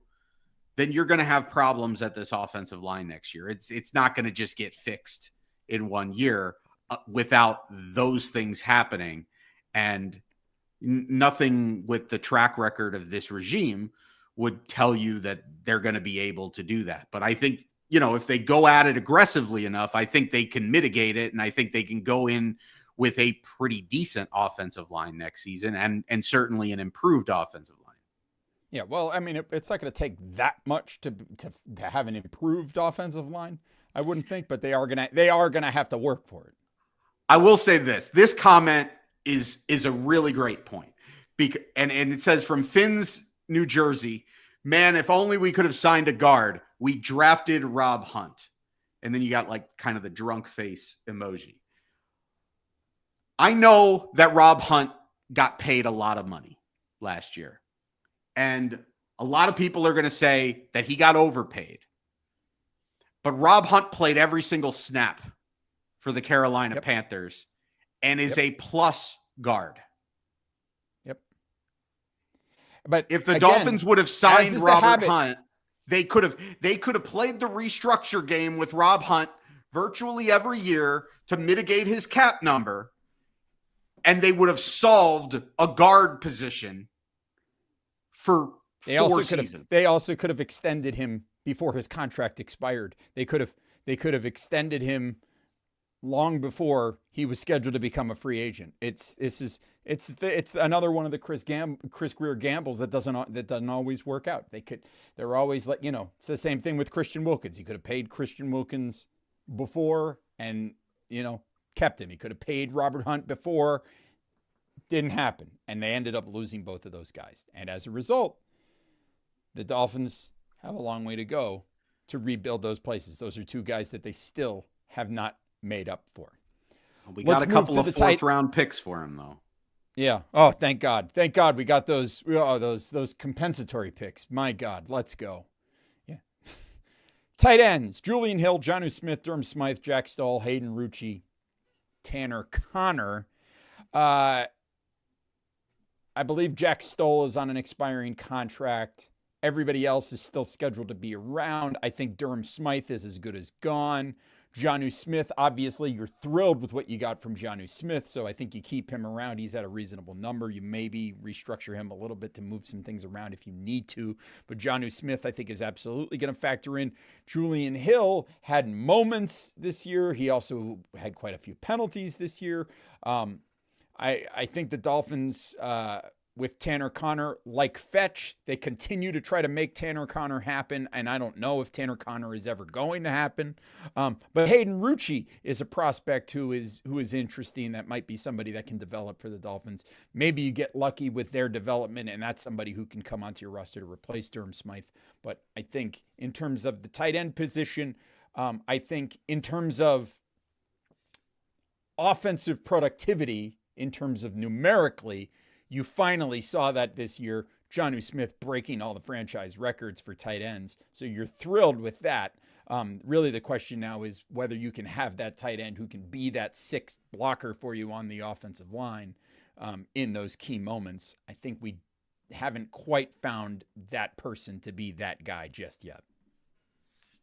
then you're going to have problems at this offensive line next year. It's not going to just get fixed in 1 year without those things happening. And nothing with the track record of this regime would tell you that they're going to be able to do that. But I think, if they go at it aggressively enough, I think they can mitigate it. And I think they can go in with a pretty decent offensive line next season and certainly an improved offensive line. Yeah, well, it's not going to take that much to have an improved offensive line, I wouldn't think, but they are going to have to work for it. I will say this comment is a really great point. And it says from Finn's, New Jersey, man, if only we could have signed a guard. We drafted Rob Hunt. And then you got kind of the drunk face emoji. I know that Rob Hunt got paid a lot of money last year. And A lot of people are going to say that he got overpaid. But Rob Hunt played every single snap for the Carolina Panthers and is a plus guard. Yep. But if the Dolphins would have signed Robert Hunt, they could have played the restructure game with Rob Hunt virtually every year to mitigate his cap number, and they would have solved a guard position for 4 seasons. They also could have extended him before his contract expired. They could have extended him long before he was scheduled to become a free agent. It's another one of the Chris Greer gambles that doesn't always work out. They're always like, it's the same thing with Christian Wilkins. He could have paid Christian Wilkins before and kept him. He could have paid Robert Hunt before. Didn't happen, and they ended up losing both of those guys. And as a result, the Dolphins have a long way to go to rebuild those places. Those are 2 guys that they still have not made up for. We got a couple of 4th-round picks for him, though. Yeah. Oh, thank God. Thank God we got those compensatory picks. My God, let's go. Yeah. Tight ends: Julian Hill, Jonnu Smith, Durham Smythe, Jack Stoll, Hayden Rucci, Tanner Connor. I believe Jack Stoll is on an expiring contract. Everybody else is still scheduled to be around. I think Durham Smythe is as good as gone. Jonnu Smith, obviously, you're thrilled with what you got from Jonnu Smith, so I think you keep him around. He's at a reasonable number. You maybe restructure him a little bit to move some things around if you need to. But Jonnu Smith, I think, is absolutely going to factor in. Julian Hill had moments this year. He also had quite a few penalties this year. I think the Dolphins, with Tanner Connor, like Fetch, they continue to try to make Tanner Connor happen, and I don't know if Tanner Connor is ever going to happen. But Hayden Rucci is a prospect who is interesting. That might be somebody that can develop for the Dolphins. Maybe you get lucky with their development, and that's somebody who can come onto your roster to replace Durham Smythe. But I think in terms of the tight end position, I think in terms of offensive productivity, in terms of numerically, you finally saw that this year. Jonnu Smith breaking all the franchise records for tight ends. So you're thrilled with that. Really the question now is whether you can have that tight end who can be that 6th blocker for you on the offensive line in those key moments. I think we haven't quite found that person to be that guy just yet.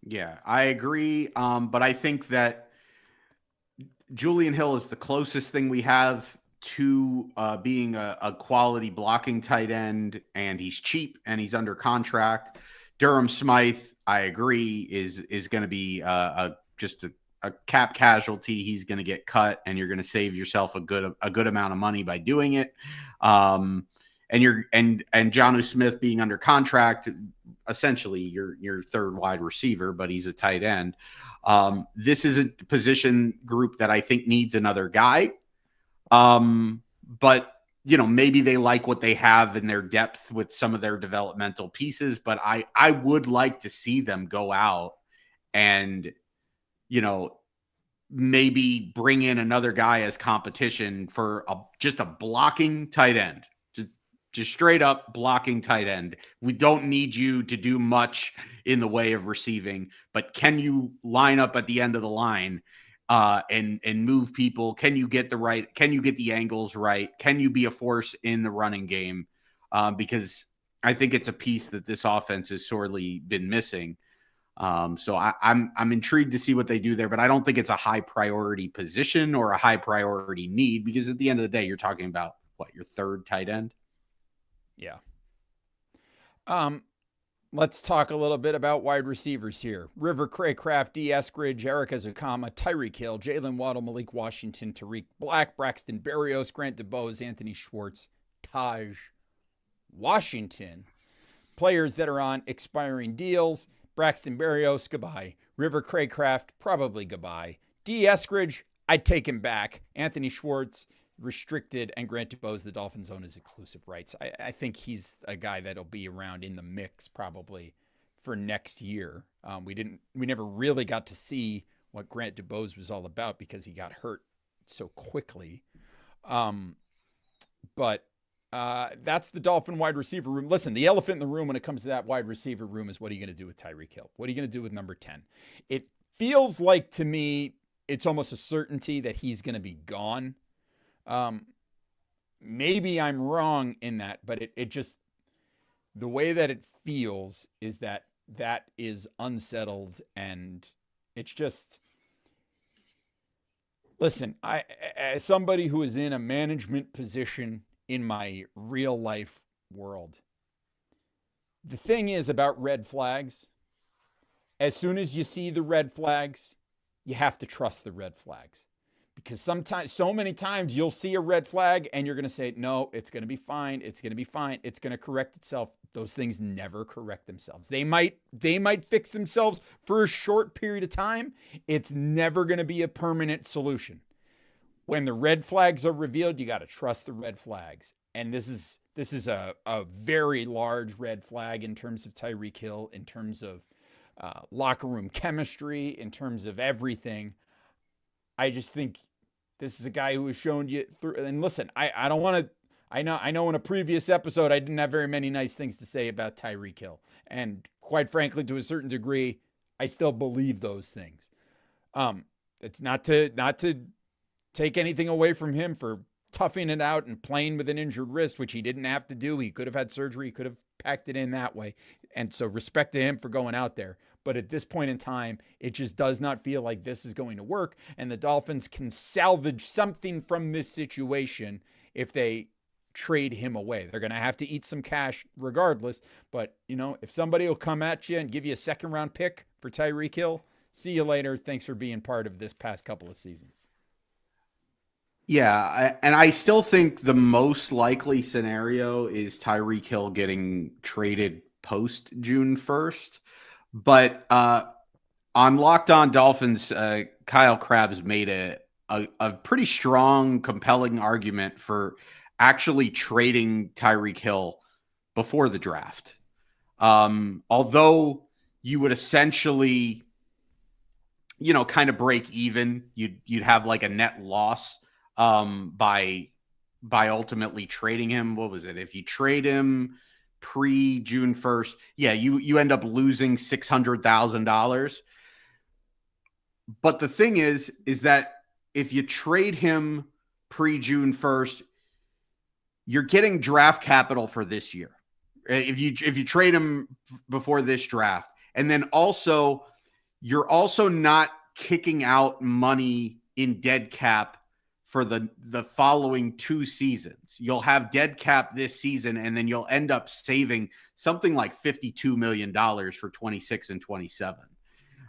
Yeah, I agree. But I think that Julian Hill is the closest thing we have to being a quality blocking tight end, and he's cheap and he's under contract. Durham Smythe, I agree, is going to be just a cap casualty. He's going to get cut, and you're going to save yourself a good amount of money by doing it. And Jonnu Smith being under contract, essentially your 3rd wide receiver, but he's a tight end. This is a position group that I think needs another guy. But maybe they like what they have in their depth with some of their developmental pieces, but I would like to see them go out and, maybe bring in another guy as competition for just a blocking tight end, just straight up blocking tight end. We don't need you to do much in the way of receiving, but can you line up at the end of the line and move people? Can you get the angles right? Can you be a force in the running game? Because I think it's a piece that this offense has sorely been missing. So I'm intrigued to see what they do there, but I don't think it's a high priority position or a high priority need, because at the end of the day, you're talking about your 3rd tight end. Yeah. Let's talk a little bit about wide receivers here. River Craycraft, D. Eskridge, Eric Ezukama, Tyreek Hill, Jalen Waddle, Malik Washington, Tariq Black, Braxton Berrios, Grant DuBose, Anthony Schwartz, Taj Washington. Players that are on expiring deals: Braxton Berrios, goodbye. River Craycraft, probably goodbye. D. Eskridge, I'd take him back. Anthony Schwartz, restricted, and Grant DuBose, the Dolphins own his exclusive rights. I think he's a guy that'll be around in the mix probably for next year. We never really got to see what Grant DuBose was all about because he got hurt so quickly. But That's the Dolphin wide receiver room. Listen, the elephant in the room when it comes to that wide receiver room is what are you going to do with Tyreek Hill? What are you going to do with number 10? It feels like to me it's almost a certainty that he's going to be gone. Maybe I'm wrong in that, but it just, the way that it feels is that is unsettled, and it's just, listen, I, as somebody who is in a management position in my real life world, the thing is about red flags, as soon as you see the red flags, you have to trust the red flags. Because sometimes, so many times you'll see a red flag and you're going to say, no, it's going to be fine. It's going to be fine. It's going to correct itself. Those things never correct themselves. They might fix themselves for a short period of time. It's never going to be a permanent solution. When the red flags are revealed, you got to trust the red flags. And this is a very large red flag in terms of Tyreek Hill, in terms of locker room chemistry, in terms of everything. I just think this is a guy who has shown you through. And listen, I don't want to. I know in a previous episode I didn't have very many nice things to say about Tyreek Hill, and quite frankly, to a certain degree, I still believe those things. It's not to take anything away from him for toughing it out and playing with an injured wrist, which he didn't have to do. He could have had surgery. He could have packed it in that way. And so respect to him for going out there. But at this point in time, it just does not feel like this is going to work. And the Dolphins can salvage something from this situation if they trade him away. They're going to have to eat some cash regardless. But, you know, if somebody will come at you and give you a second-round pick for Tyreek Hill, see you later. Thanks for being part of this past couple of seasons. Yeah, and I still think the most likely scenario is Tyreek Hill getting traded post June 1st. But on Locked On Dolphins, Kyle Krabs made a pretty strong, compelling argument for actually trading Tyreek Hill before the draft. Although you would essentially, you know, kind of break even, you'd have like a net loss by ultimately trading him. What was it? If you trade him pre-June 1st, yeah, you end up losing $600,000. But the thing is that if you trade him pre-June 1st, you're getting draft capital for this year. If you trade him before this draft, and then also you're also not kicking out money in dead cap for the following 2 seasons. You'll have dead cap this season, and then you'll end up saving something like $52 million for 26 and 27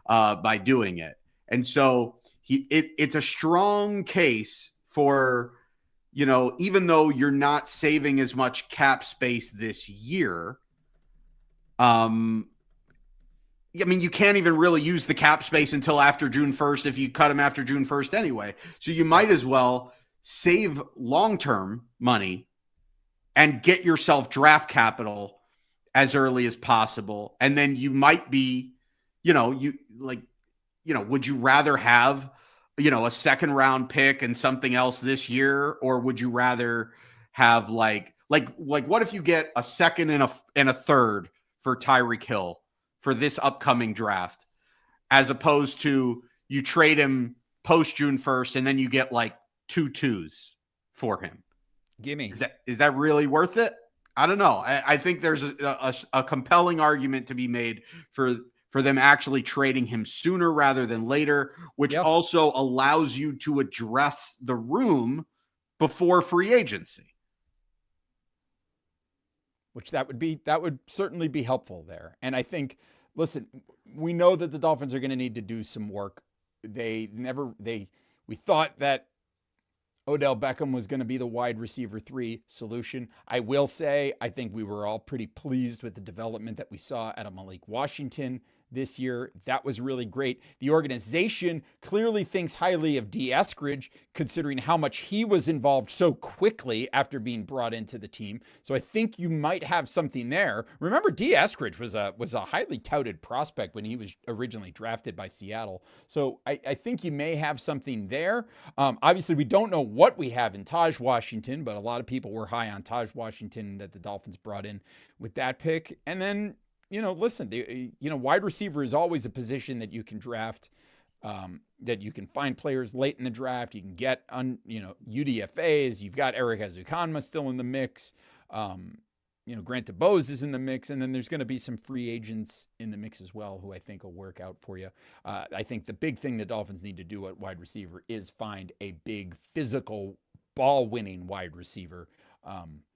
by doing it. And so it's a strong case for, you know, even though you're not saving as much cap space this year, I mean, you can't even really use the cap space until after June 1st if you cut him after June 1st anyway. So you might as well save long-term money and get yourself draft capital as early as possible. And then you might be, would you rather have, a second round pick and something else this year? Or would you rather have like what if you get a second and a third for Tyreek Hill for this upcoming draft, as opposed to you trade him post June 1st and then you get like 2 2s for him? Gimme. Is that really worth it? I don't know. I think there's a compelling argument to be made for them actually trading him sooner rather than later, which also allows you to address the room before free agency. Which that would certainly be helpful there. And I think, listen, we know that the Dolphins are going to need to do some work. We thought that Odell Beckham was going to be the wide receiver 3 solution. I will say, I think we were all pretty pleased with the development that we saw out of Malik Washington this year. That was really great. The organization clearly thinks highly of D. Eskridge, considering how much he was involved so quickly after being brought into the team. So I think you might have something there. Remember, D. Eskridge was a highly touted prospect when he was originally drafted by Seattle. So I think you may have something there. Obviously, we don't know what we have in Taj Washington, but a lot of people were high on Taj Washington that the Dolphins brought in with that pick. And then, listen, wide receiver is always a position that you can draft, that you can find players late in the draft. You can get UDFAs. You've got Eric Ezukanma still in the mix. Grant DeBose is in the mix, and then there's going to be some free agents in the mix as well who I think will work out for you. I think the big thing the Dolphins need to do at wide receiver is find a big physical ball-winning wide receiver.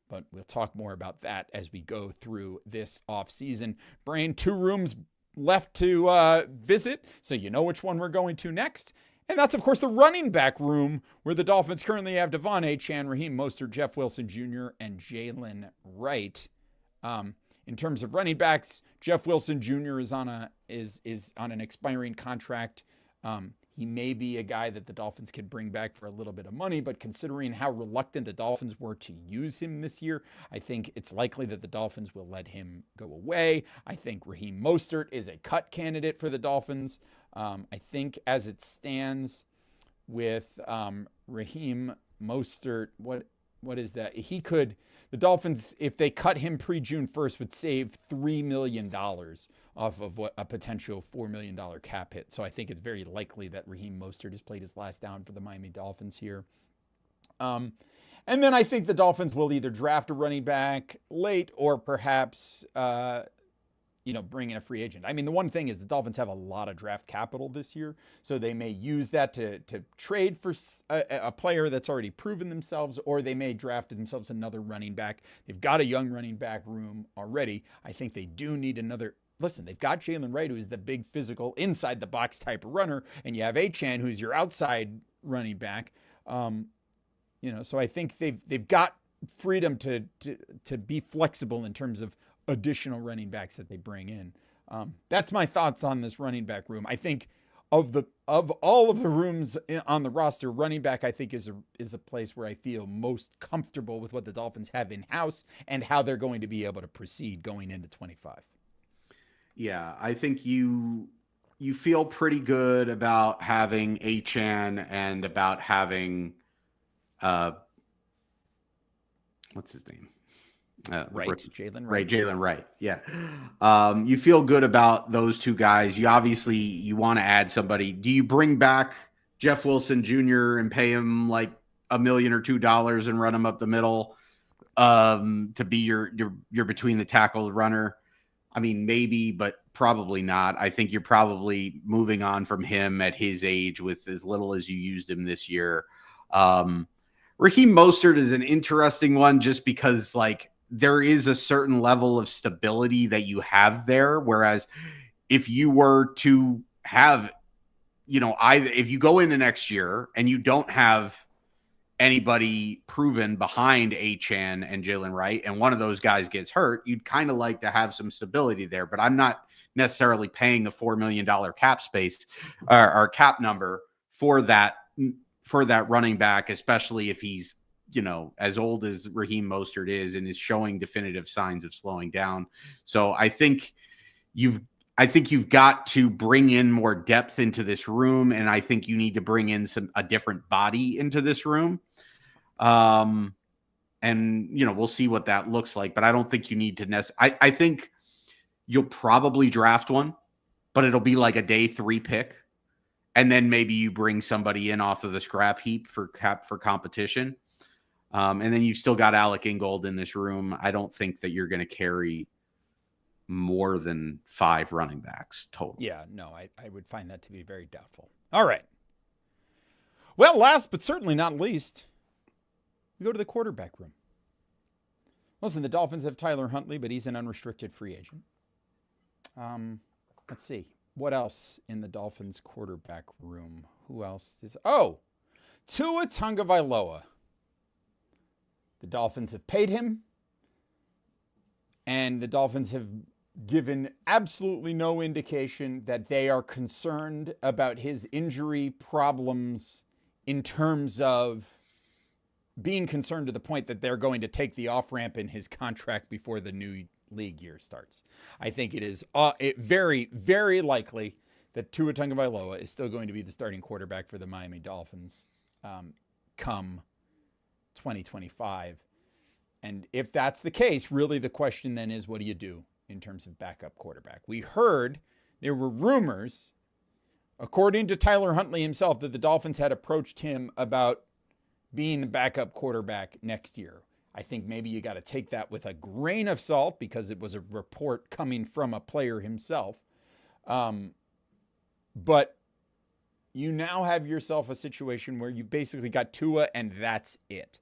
But we'll talk more about that as we go through this offseason. Brain, 2 rooms left to visit, so you know which one we're going to next. And that's, of course, the running back room, where the Dolphins currently have Devon Achane, Raheem Mostert, Jeff Wilson Jr., and Jalen Wright. In terms of running backs, Jeff Wilson Jr. is on an expiring contract. He may be a guy that the Dolphins could bring back for a little bit of money, but considering how reluctant the Dolphins were to use him this year, I think it's likely that the Dolphins will let him go away. I think Raheem Mostert is a cut candidate for the Dolphins. I think as it stands with Raheem Mostert, what is that? The Dolphins, if they cut him pre-June 1st, would save $3 million off of what a potential $4 million cap hit. So I think it's very likely that Raheem Mostert has played his last down for the Miami Dolphins here. And then I think the Dolphins will either draft a running back late or perhaps bring in a free agent. I mean, the one thing is the Dolphins have a lot of draft capital this year, so they may use that to trade for a player that's already proven themselves, or they may draft themselves another running back. They've got a young running back room already. I think they do need another. Listen, they've got Jalen Wright, who's the big physical inside the box type of runner, and you have Achane, who's your outside running back. So I think they've got freedom to be flexible in terms of additional running backs that they bring in. That's my thoughts on this running back room. I think of all of the rooms on the roster, running back I think is a place where I feel most comfortable with what the Dolphins have in house and how they're going to be able to proceed going into 25. Yeah, I think you feel pretty good about having Achane and about having what's his name? Jalen Wright. Right, Jalen Wright. Yeah. You feel good about those two guys. You want to add somebody. Do you bring back Jeff Wilson Jr. and pay him like $1 million or $2 million and run him up the middle to be your between the tackle runner? I mean, maybe, but probably not. I think you're probably moving on from him at his age with as little as you used him this year. Raheem Mostert is an interesting one just because, like, there is a certain level of stability that you have there. Whereas if you were to have, if you go into next year and you don't have anybody proven behind Achane and Jalen Wright, and one of those guys gets hurt, you'd kind of like to have some stability there. But I'm not necessarily paying a $4 million cap space or cap number for that running back, especially if he's, as old as Raheem Mostert is and is showing definitive signs of slowing down. So I think you've got to bring in more depth into this room, and I think you need to bring in a different body into this room. And we'll see what that looks like, but I don't think you need to I think you'll probably draft one, but it'll be like a day 3 pick. And then maybe you bring somebody in off of the scrap heap for competition. And then you've still got Alec Ingold in this room. I don't think that you're going to carry more than 5 running backs total. Yeah, no, I would find that to be very doubtful. All right. Well, last but certainly not least, we go to the quarterback room. Listen, the Dolphins have Tyler Huntley, but he's an unrestricted free agent. Let's see. What else in the Dolphins quarterback room? Who else is... Oh, Tua Tagovailoa. The Dolphins have paid him, and the Dolphins have given absolutely no indication that they are concerned about his injury problems in terms of being concerned to the point that they're going to take the off-ramp in his contract before the new league year starts. I think it is very, very likely that Tua Tagovailoa is still going to be the starting quarterback for the Miami Dolphins come 2025. And if that's the case, really the question then is, what do you do in terms of backup quarterback? We heard there were rumors, according to Tyler Huntley himself, that the Dolphins had approached him about being the backup quarterback next year. I think maybe you got to take that with a grain of salt because it was a report coming from a player himself. But you now have yourself a situation where you basically got Tua and that's it.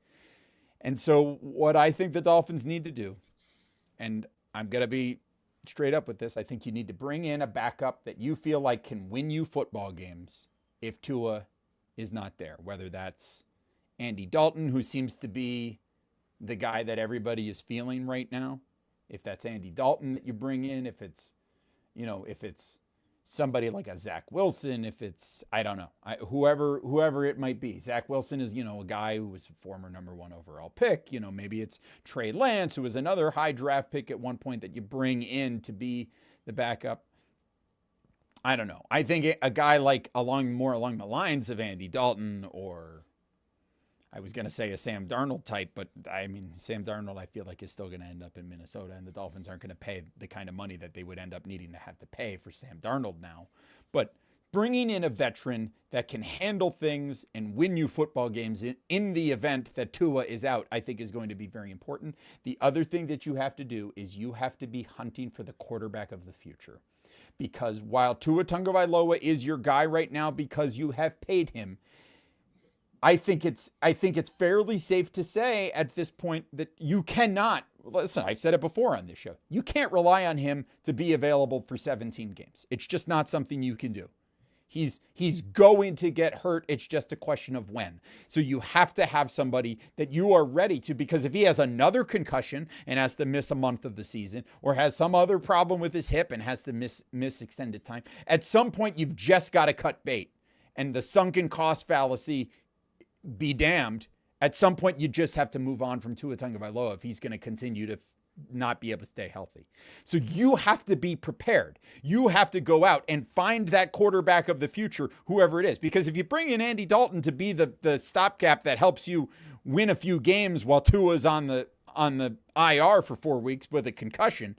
And so what I think the Dolphins need to do, and I'm going to be straight up with this, I think you need to bring in a backup that you feel like can win you football games if Tua is not there, whether that's Andy Dalton, who seems to be the guy that everybody is feeling right now. If that's Andy Dalton that you bring in, if it's somebody like a Zach Wilson, if it's, I don't know, whoever it might be. Zach Wilson is, a guy who was a former number 1 overall pick. Maybe it's Trey Lance, who was another high draft pick at one point that you bring in to be the backup. I don't know. I think a guy like along the lines of Andy Dalton, or I was going to say a Sam Darnold type, but I mean, Sam Darnold, I feel like is still going to end up in Minnesota, and the Dolphins aren't going to pay the kind of money that they would end up needing to have to pay for Sam Darnold now. But bringing in a veteran that can handle things and win you football games in the event that Tua is out, I think is going to be very important. The other thing that you have to do is you have to be hunting for the quarterback of the future. Because while Tua Tagovailoa is your guy right now because you have paid him, I think it's fairly safe to say at this point that you cannot, listen, I've said it before on this show, you can't rely on him to be available for 17 games. It's just not something you can do. He's going to get hurt. It's just a question of when. So you have to have somebody that you are ready to, because if he has another concussion and has to miss a month of the season, or has some other problem with his hip and has to miss extended time, at some point you've just got to cut bait. And the sunken cost fallacy, be damned, at some point you just have to move on from Tua Tagovailoa if he's going to continue to not be able to stay healthy. So you have to be prepared. You have to go out and find that quarterback of the future, whoever it is. Because if you bring in Andy Dalton to be the stopgap that helps you win a few games while Tua's on the IR for 4 weeks with a concussion,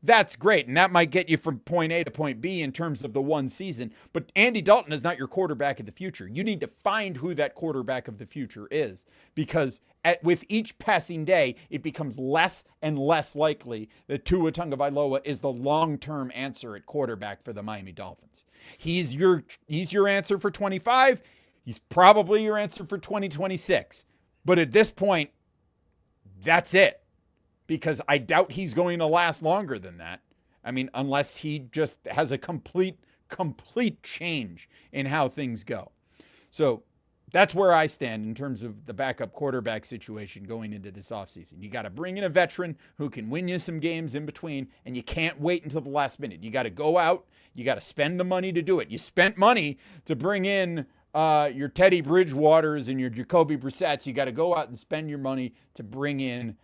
that's great. And that might get you from point A to point B in terms of the one season. But Andy Dalton is not your quarterback of the future. You need to find who that quarterback of the future is, because with each passing day, it becomes less and less likely that Tua Tagovailoa is the long-term answer at quarterback for the Miami Dolphins. He's your answer for 25. He's probably your answer for 2026. But at this point, that's it. Because I doubt he's going to last longer than that. I mean, unless he just has a complete change in how things go. So that's where I stand in terms of the backup quarterback situation going into this offseason. You got to bring in a veteran who can win you some games in between, and you can't wait until the last minute. You got to go out. You got to spend the money to do it. You spent money to bring in your Teddy Bridgewaters and your Jacoby Brissetts. You got to go out and spend your money to bring in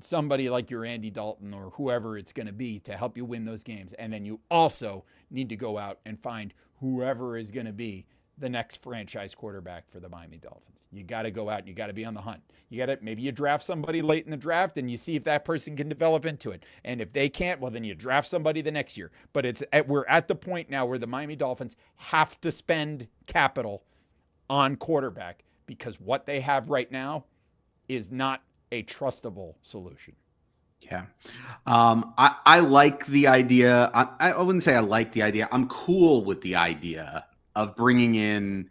somebody like your Andy Dalton or whoever it's going to be to help you win those games. And then you also need to go out and find whoever is going to be the next franchise quarterback for the Miami Dolphins. You got to go out and you got to be on the hunt. Maybe you draft somebody late in the draft and you see if that person can develop into it. And if they can't, well, then you draft somebody the next year. But we're at the point now where the Miami Dolphins have to spend capital on quarterback, because what they have right now is not a trustable solution. Yeah. I like the idea. I wouldn't say I like the idea. I'm cool with the idea of bringing in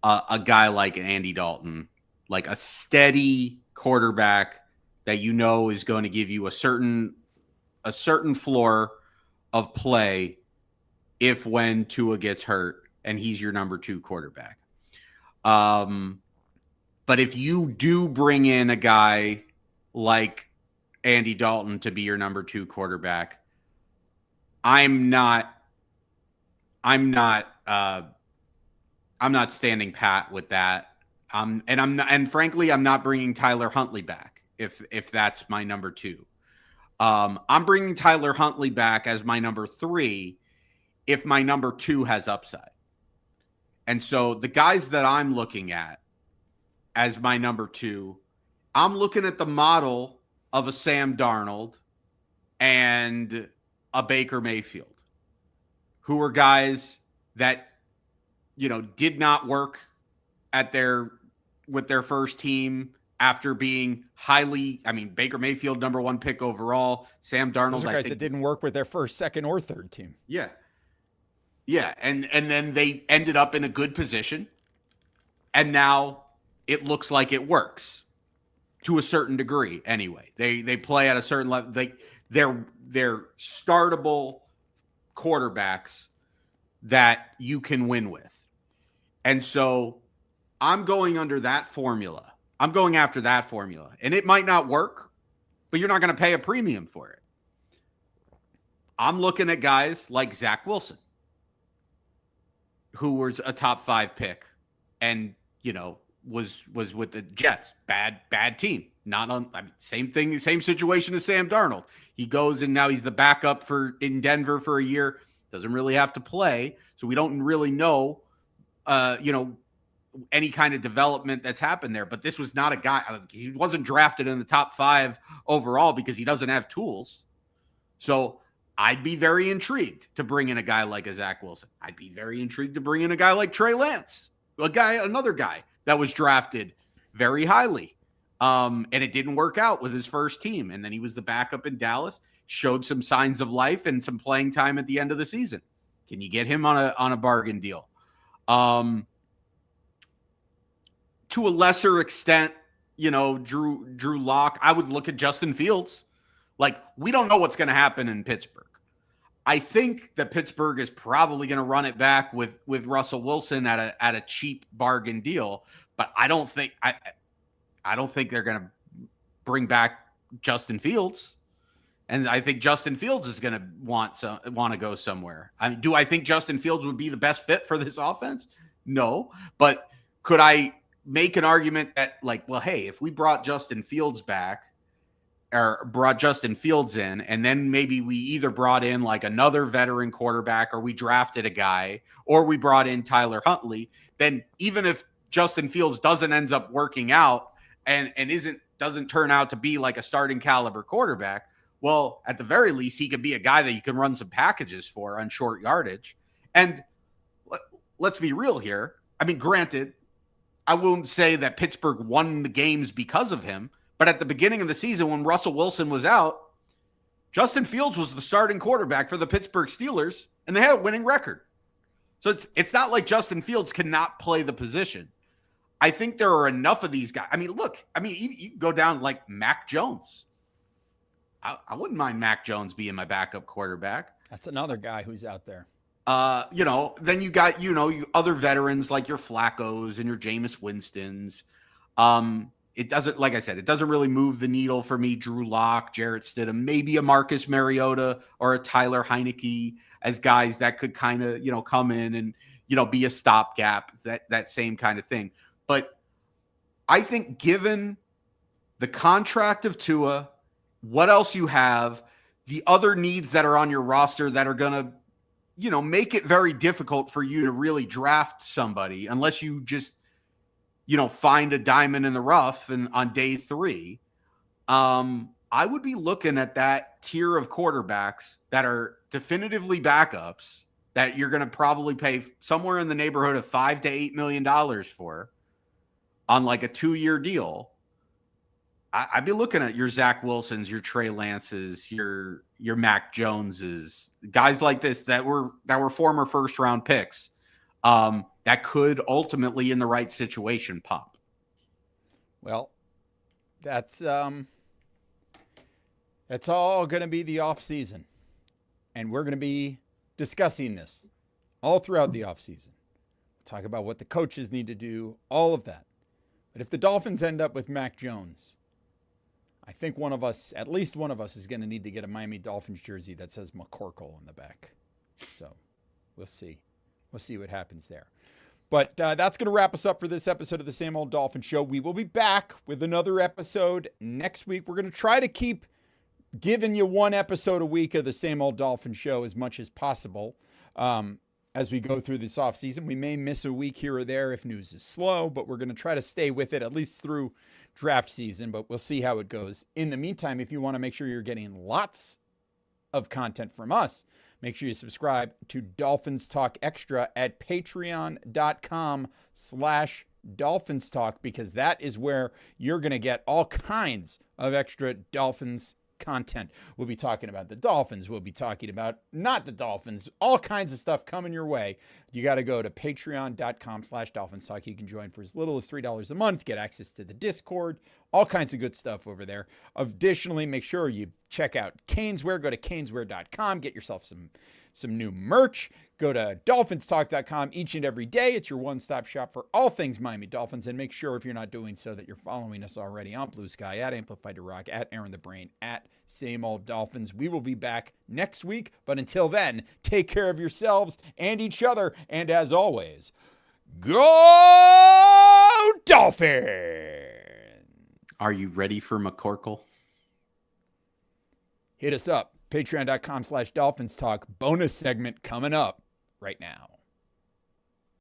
a guy like Andy Dalton, like a steady quarterback that is going to give you a certain floor of play when Tua gets hurt and he's your number 2 quarterback. But if you do bring in a guy like Andy Dalton to be your number 2 quarterback. I'm not standing pat with that. And frankly, I'm not bringing Tyler Huntley back if that's my number 2. I'm bringing Tyler Huntley back as my number 3 if my number 2 has upside. And so the guys that I'm looking at as my number 2, I'm looking at the model of a Sam Darnold and a Baker Mayfield, who are guys that, did not work with their first team after being Baker Mayfield, number 1 pick overall. Sam Darnold, those are guys that didn't work with their first, second, or third team. Yeah. Yeah. And then they ended up in a good position. And now it looks like it works to a certain degree. Anyway, they play at a certain level. They're startable quarterbacks that you can win with. And so I'm going under that formula. I'm going after that formula. And it might not work, but you're not going to pay a premium for it. I'm looking at guys like Zach Wilson, who was a top 5 pick and, was with the Jets. Bad team. Same situation as Sam Darnold. He goes and now he's the backup in Denver for a year. Doesn't really have to play. So we don't really know, any kind of development that's happened there. But this was not a guy. He wasn't drafted in the top 5 overall because he doesn't have tools. So I'd be very intrigued to bring in a guy like a Zach Wilson. I'd be very intrigued to bring in a guy like Trey Lance, another guy that was drafted very highly. And it didn't work out with his first team. And then he was the backup in Dallas, showed some signs of life and some playing time at the end of the season. Can you get him on a bargain deal? To a lesser extent, Drew Lock, I would look at Justin Fields. We don't know what's going to happen in Pittsburgh. I think that Pittsburgh is probably going to run it back with Russell Wilson at a cheap bargain deal, but I don't think they're going to bring back Justin Fields. And I think Justin Fields is going to want to go somewhere. Do I think Justin Fields would be the best fit for this offense? No, but could I make an argument that hey, if we brought Justin Fields back or brought Justin Fields in, and then maybe we either brought in another veteran quarterback or we drafted a guy or we brought in Tyler Huntley, then even if Justin Fields doesn't end up working out and doesn't turn out to be a starting caliber quarterback, well, at the very least, he could be a guy that you can run some packages for on short yardage. And let's be real here. Granted, I won't say that Pittsburgh won the games because of him, but at the beginning of the season when Russell Wilson was out, Justin Fields was the starting quarterback for the Pittsburgh Steelers, and they had a winning record. So it's not like Justin Fields cannot play the position. I think there are enough of these guys. You go down like Mac Jones. I wouldn't mind Mac Jones being my backup quarterback. That's another guy who's out there. Then you got, you other veterans like your Flaccos and your Jameis Winstons. It doesn't, like I said, it doesn't really move the needle for me. Drew Lock, Jarrett Stidham, maybe a Marcus Mariota or a Tyler Heineke as guys that could kind of, come in and, be a stopgap, that same kind of thing. But I think given the contract of Tua, what else you have, the other needs that are on your roster that are going to, make it very difficult for you to really draft somebody unless you just, find a diamond in the rough and on day 3. I would be looking at that tier of quarterbacks that are definitively backups that you're going to probably pay somewhere in the neighborhood of $5 to $8 million for on a 2-year deal. I'd be looking at your Zach Wilsons, your Trey Lances, your Mac Joneses, guys like this that were former first round picks that could ultimately, in the right situation, pop. Well, that's all going to be the off season, and we're going to be discussing this all throughout the off season. We'll talk about what the coaches need to do, all of that. But if the Dolphins end up with Mac Jones, I think at least one of us is going to need to get a Miami Dolphins jersey that says McCorkle on the back. So we'll see. We'll see what happens there. But that's going to wrap us up for this episode of the Same Old Dolphin Show. We will be back with another episode next week. We're going to try to keep giving you one episode a week of the Same Old Dolphin Show as much as possible as we go through this offseason. We may miss a week here or there if news is slow, but we're going to try to stay with it at least through draft season, but we'll see how it goes. In the meantime, if you want to make sure you're getting lots of content from us, make sure you subscribe to Dolphins Talk Extra at patreon.com/Dolphins Talk, because that is where you're going to get all kinds of extra Dolphins content. We'll be talking about the Dolphins. We'll be talking about not the Dolphins, all kinds of stuff coming your way. You got to go to patreon.com/Dolphins Talk. You can join for as little as $3 a month, get access to the Discord, all kinds of good stuff over there. Additionally, make sure you check out Caneswear. Go to caneswear.com, get yourself some new merch. Go to dolphinstalk.com each and every day. It's your one-stop shop for all things Miami Dolphins. And make sure, if you're not doing so, that you're following us already on Blue Sky, at Amplified to Rock, at Aaron the Brain, at Same Old Dolphins. We will be back next week. But until then, take care of yourselves and each other. And as always, go Dolphins! Are you ready for McCorkle? Hit us up. Patreon.com/Dolphins Talk. Bonus segment coming up right now.